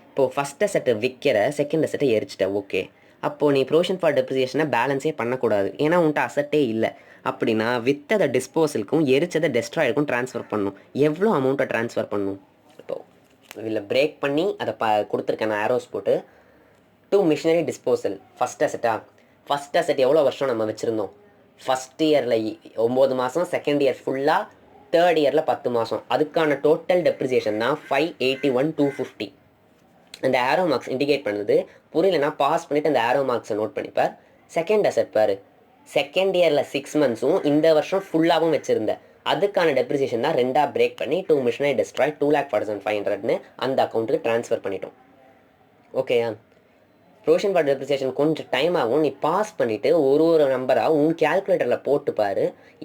இப்போது ஃபஸ்ட் அசட்டை விற்கிற, செகண்ட் அசட்டை எரிச்சிட்ட. ஓகே, அப்போது நீ ப்ரொவிஷன் ஃபார் டெப்ரிசியேஷனை பேலன்ஸே பண்ணக்கூடாது, ஏன்னா உன்ட்ட அசட்டே இல்லை. அப்படின்னா வித்ததை டிஸ்போசலுக்கும் எரிச்சதை டெஸ்ட்ராய்டுக்கும் ட்ரான்ஸ்ஃபர் பண்ணணும். எவ்வளோ அமௌண்ட்டை ட்ரான்ஸ்ஃபர் பண்ணணும்? இப்போது இதில் பிரேக் பண்ணி அதை கொடுத்துருக்கேன் நான் ஆரோஸ் போட்டு. To machinery disposal first asset எவ்வளோ வருஷம் நம்ம வச்சுருந்தோம்? ஃபஸ்ட் இயரில் 9 மாதம், செகண்ட் இயர் ஃபுல்லாக, தேர்ட் இயரில் 10 மாதம். அதுக்கான டோட்டல் டெப்ரிசியேஷன் தான் 581,250. அந்த ஆரோ மார்க்ஸ் இண்டிகேட் பண்ணுது. புரியலன்னா பாஸ் பண்ணிவிட்டு அந்த ஆரோ மார்க்ஸை நோட் பண்ணிப்பார். செகண்ட் அசட் பாரு, செகண்ட் இயரில் 6 monthsம் இந்த வருஷம் ஃபுல்லாகவும் வச்சுருந்தேன். அதுக்கான டெப்ரிசியேஷன் தான் 2ஆக பிரேக் பண்ணி டு மிஷினரி டெஸ்ட்ராய் 2,47,500 அந்த அக்கௌண்ட்டுக்கு ட்ரான்ஸ்ஃபர் பண்ணிட்டோம். ஓகேயா, ப்ரொவிஷன் ஃபார் டெப்ரிசியேஷன் கொஞ்சம் டைம் ஆகும். நீ பாஸ் பண்ணிவிட்டு ஒரு நம்பராக உன் கேல்குலேட்டரில் போட்டுப்பார்.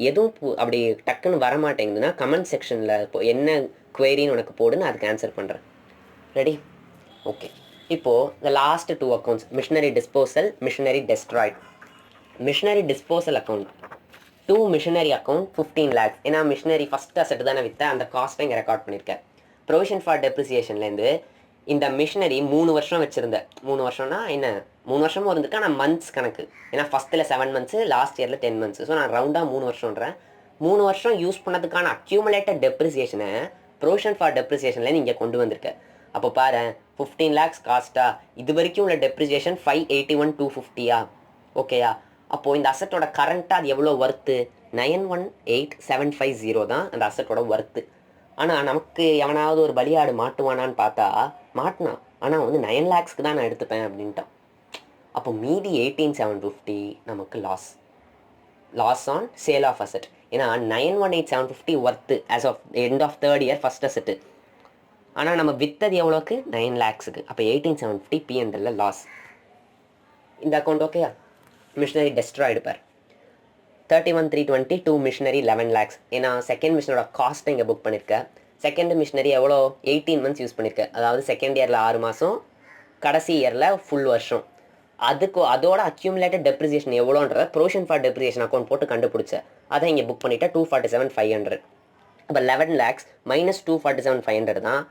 எதுவும் அப்படி டக்குன்னு வரமாட்டேங்குதுன்னா கமெண்ட் செக்ஷனில் இப்போ என்ன குவெரின்னு உனக்கு போடுன்னு அதுக்கு ஆன்சர் பண்ணுறேன். ரெடி? ஓகே, இப்போது இந்த last 2 accounts, machinery disposal, machinery destroyed. Machinery disposal account to machinery account 15 lakhs. ஏன்னா மிஷினரி ஃபஸ்ட் அசட்டு தானே விற்றேன், அந்த காஸ்ட்டை இங்கே ரெக்கார்ட் பண்ணியிருக்கேன். ப்ரொவிஷன் ஃபார் டெப்ரிசியேஷன்லேருந்து இந்த மிஷினரி 3 வருஷம் வச்சுருந்தேன். 3 வருஷம்னா என்ன, 3 வருஷமும் இருந்துட்டு ஆனால் மந்த்ஸ் கணக்கு. ஏன்னா ஃபஸ்ட்டில் 7 months, லாஸ்ட் இயரில் 10 months. ஸோ நான் ரவுண்டாக 3 வருஷம்ன்றேன். 3 வருஷம் யூஸ் பண்ணதுக்கான அக்யூமுலேட்டட் டெப்ரிசியேஷனை ப்ரொவிஷன் ஃபார் டெப்ரிசியேஷன்லேருந்து இங்கே கொண்டு வந்திருக்கேன். அப்போ பாரு, 15 lakhs காஸ்ட்டா, இது வரைக்கும் உள்ள டெப்ரிசியேஷன் 581,250. ஓகேயா, அப்போது இந்த அசட்டோட கரண்ட்டாக அது எவ்வளோ ஒர்த்து? 918,750 தான் அந்த அசட்டோட ஒர்த்து. ஆனால் நமக்கு எவனாவது ஒரு பலியாடு மாட்டுவானான்னு பார்த்தா மாட்டினான். ஆனால் வந்து 9 lakhsக்கு தான் நான் எடுத்துப்பேன் அப்படின்ட்டான். அப்போ மீதி 18,750 நமக்கு loss on sale of asset. ஏன்னா 918,750 worth as of end of third year first asset. ஆனால் நம்ம வித்தது எவ்வளோக்கு? 9 lakhsக்கு. அப்போ 18,750 P&L லாஸ். இந்த அக்கௌண்ட் ஓகேயா? மிஷினரி டெஸ்ட்ராய்டு பார் 31,320 2 மிஷினரி 11 lakhs. ஏன்னா செகண்ட் மிஷினரோட காஸ்ட்டை இங்கே புக் பண்ணியிருக்கேன். செகண்ட் மிஷினரி எவ்வளோ 18 months யூஸ் பண்ணியிருக்கேன். அதாவது செகண்ட் இயரில் 6 மாதம், கடைசி இயரில் ஃபுல் வருஷம். அதோட அக்யூமுலேட்டட் டெப்ரிசியேஷன் எவ்வளோன்றத ப்ரொவிஷன் ஃபார் டெப்ரிசியேஷன் அக்கௌண்ட் போட்டு கண்டுபிடிச்சேன். அதை இங்கே புக் பண்ணிவிட்டேன் 247,500. அப்போ 11 lakhs மைனஸ் 247,500 தான்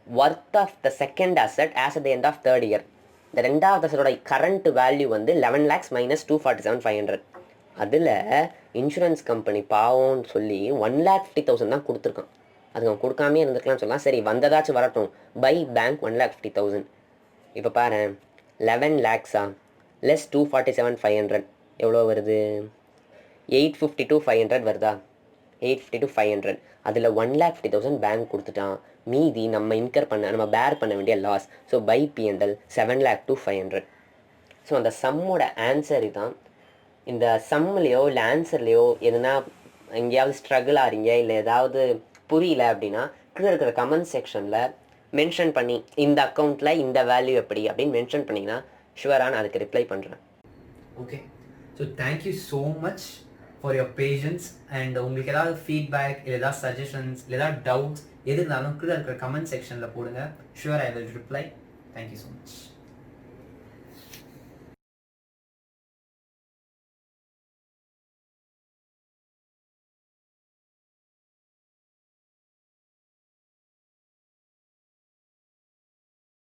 worth of the second asset as at the end of third year. இந்த ரெண்டாவது அசட்டோட கரண்ட் வேல்யூ வந்து 11 lakhs மைனஸ் 247,500. அதில் இன்சூரன்ஸ் கம்பெனி பாவம்னு சொல்லி 1,50,000 தான் கொடுத்துருக்கான். அது அவன் கொடுக்காமே இருந்துக்கலாம்னு சொல்லலாம். சரி வந்ததாச்சும் வரட்டும், பை பேங்க் 1,50,000. இப்போ பாரு 11 lakhs லெஸ் 247,500 எவ்வளோ வருது? 852,500 வருதா? 852,500. அதில் 1,50,000 பேங்க் கொடுத்துட்டான். மீதி நம்ம பேர் பண்ண வேண்டிய loss. So by P&L 7,02,500. So அந்த சம்மோட ஆன்சர் தான். இந்த சம்லேயோ இல்லை ஆன்சர்லேயோ எதுனா எங்கேயாவது ஸ்ட்ரகிள் ஆகிறீங்க, இல்லை ஏதாவது புரியல அப்படின்னா கீழே இருக்கிற கமெண்ட் செக்ஷனில் மென்ஷன் பண்ணி இந்த அக்கௌண்ட்டில் இந்த வேல்யூ எப்படி அப்படின்னு மென்ஷன் பண்ணிங்கன்னா ஷுவராக நான் அதுக்கு ரிப்ளை பண்ணுறேன். Okay, so thank you so much for your patience. And உங்களுக்கு ஏதாவது ஃபீட்பேக் இல்லை ஏதாவது சஜஷன்ஸ் இல்லை ஏதாவது டவுட்ஸ் எது இருந்தாலும் கீழே இருக்கிற கமெண்ட் செக்ஷனில் போடுங்க. Sure I will reply. Thank you so much.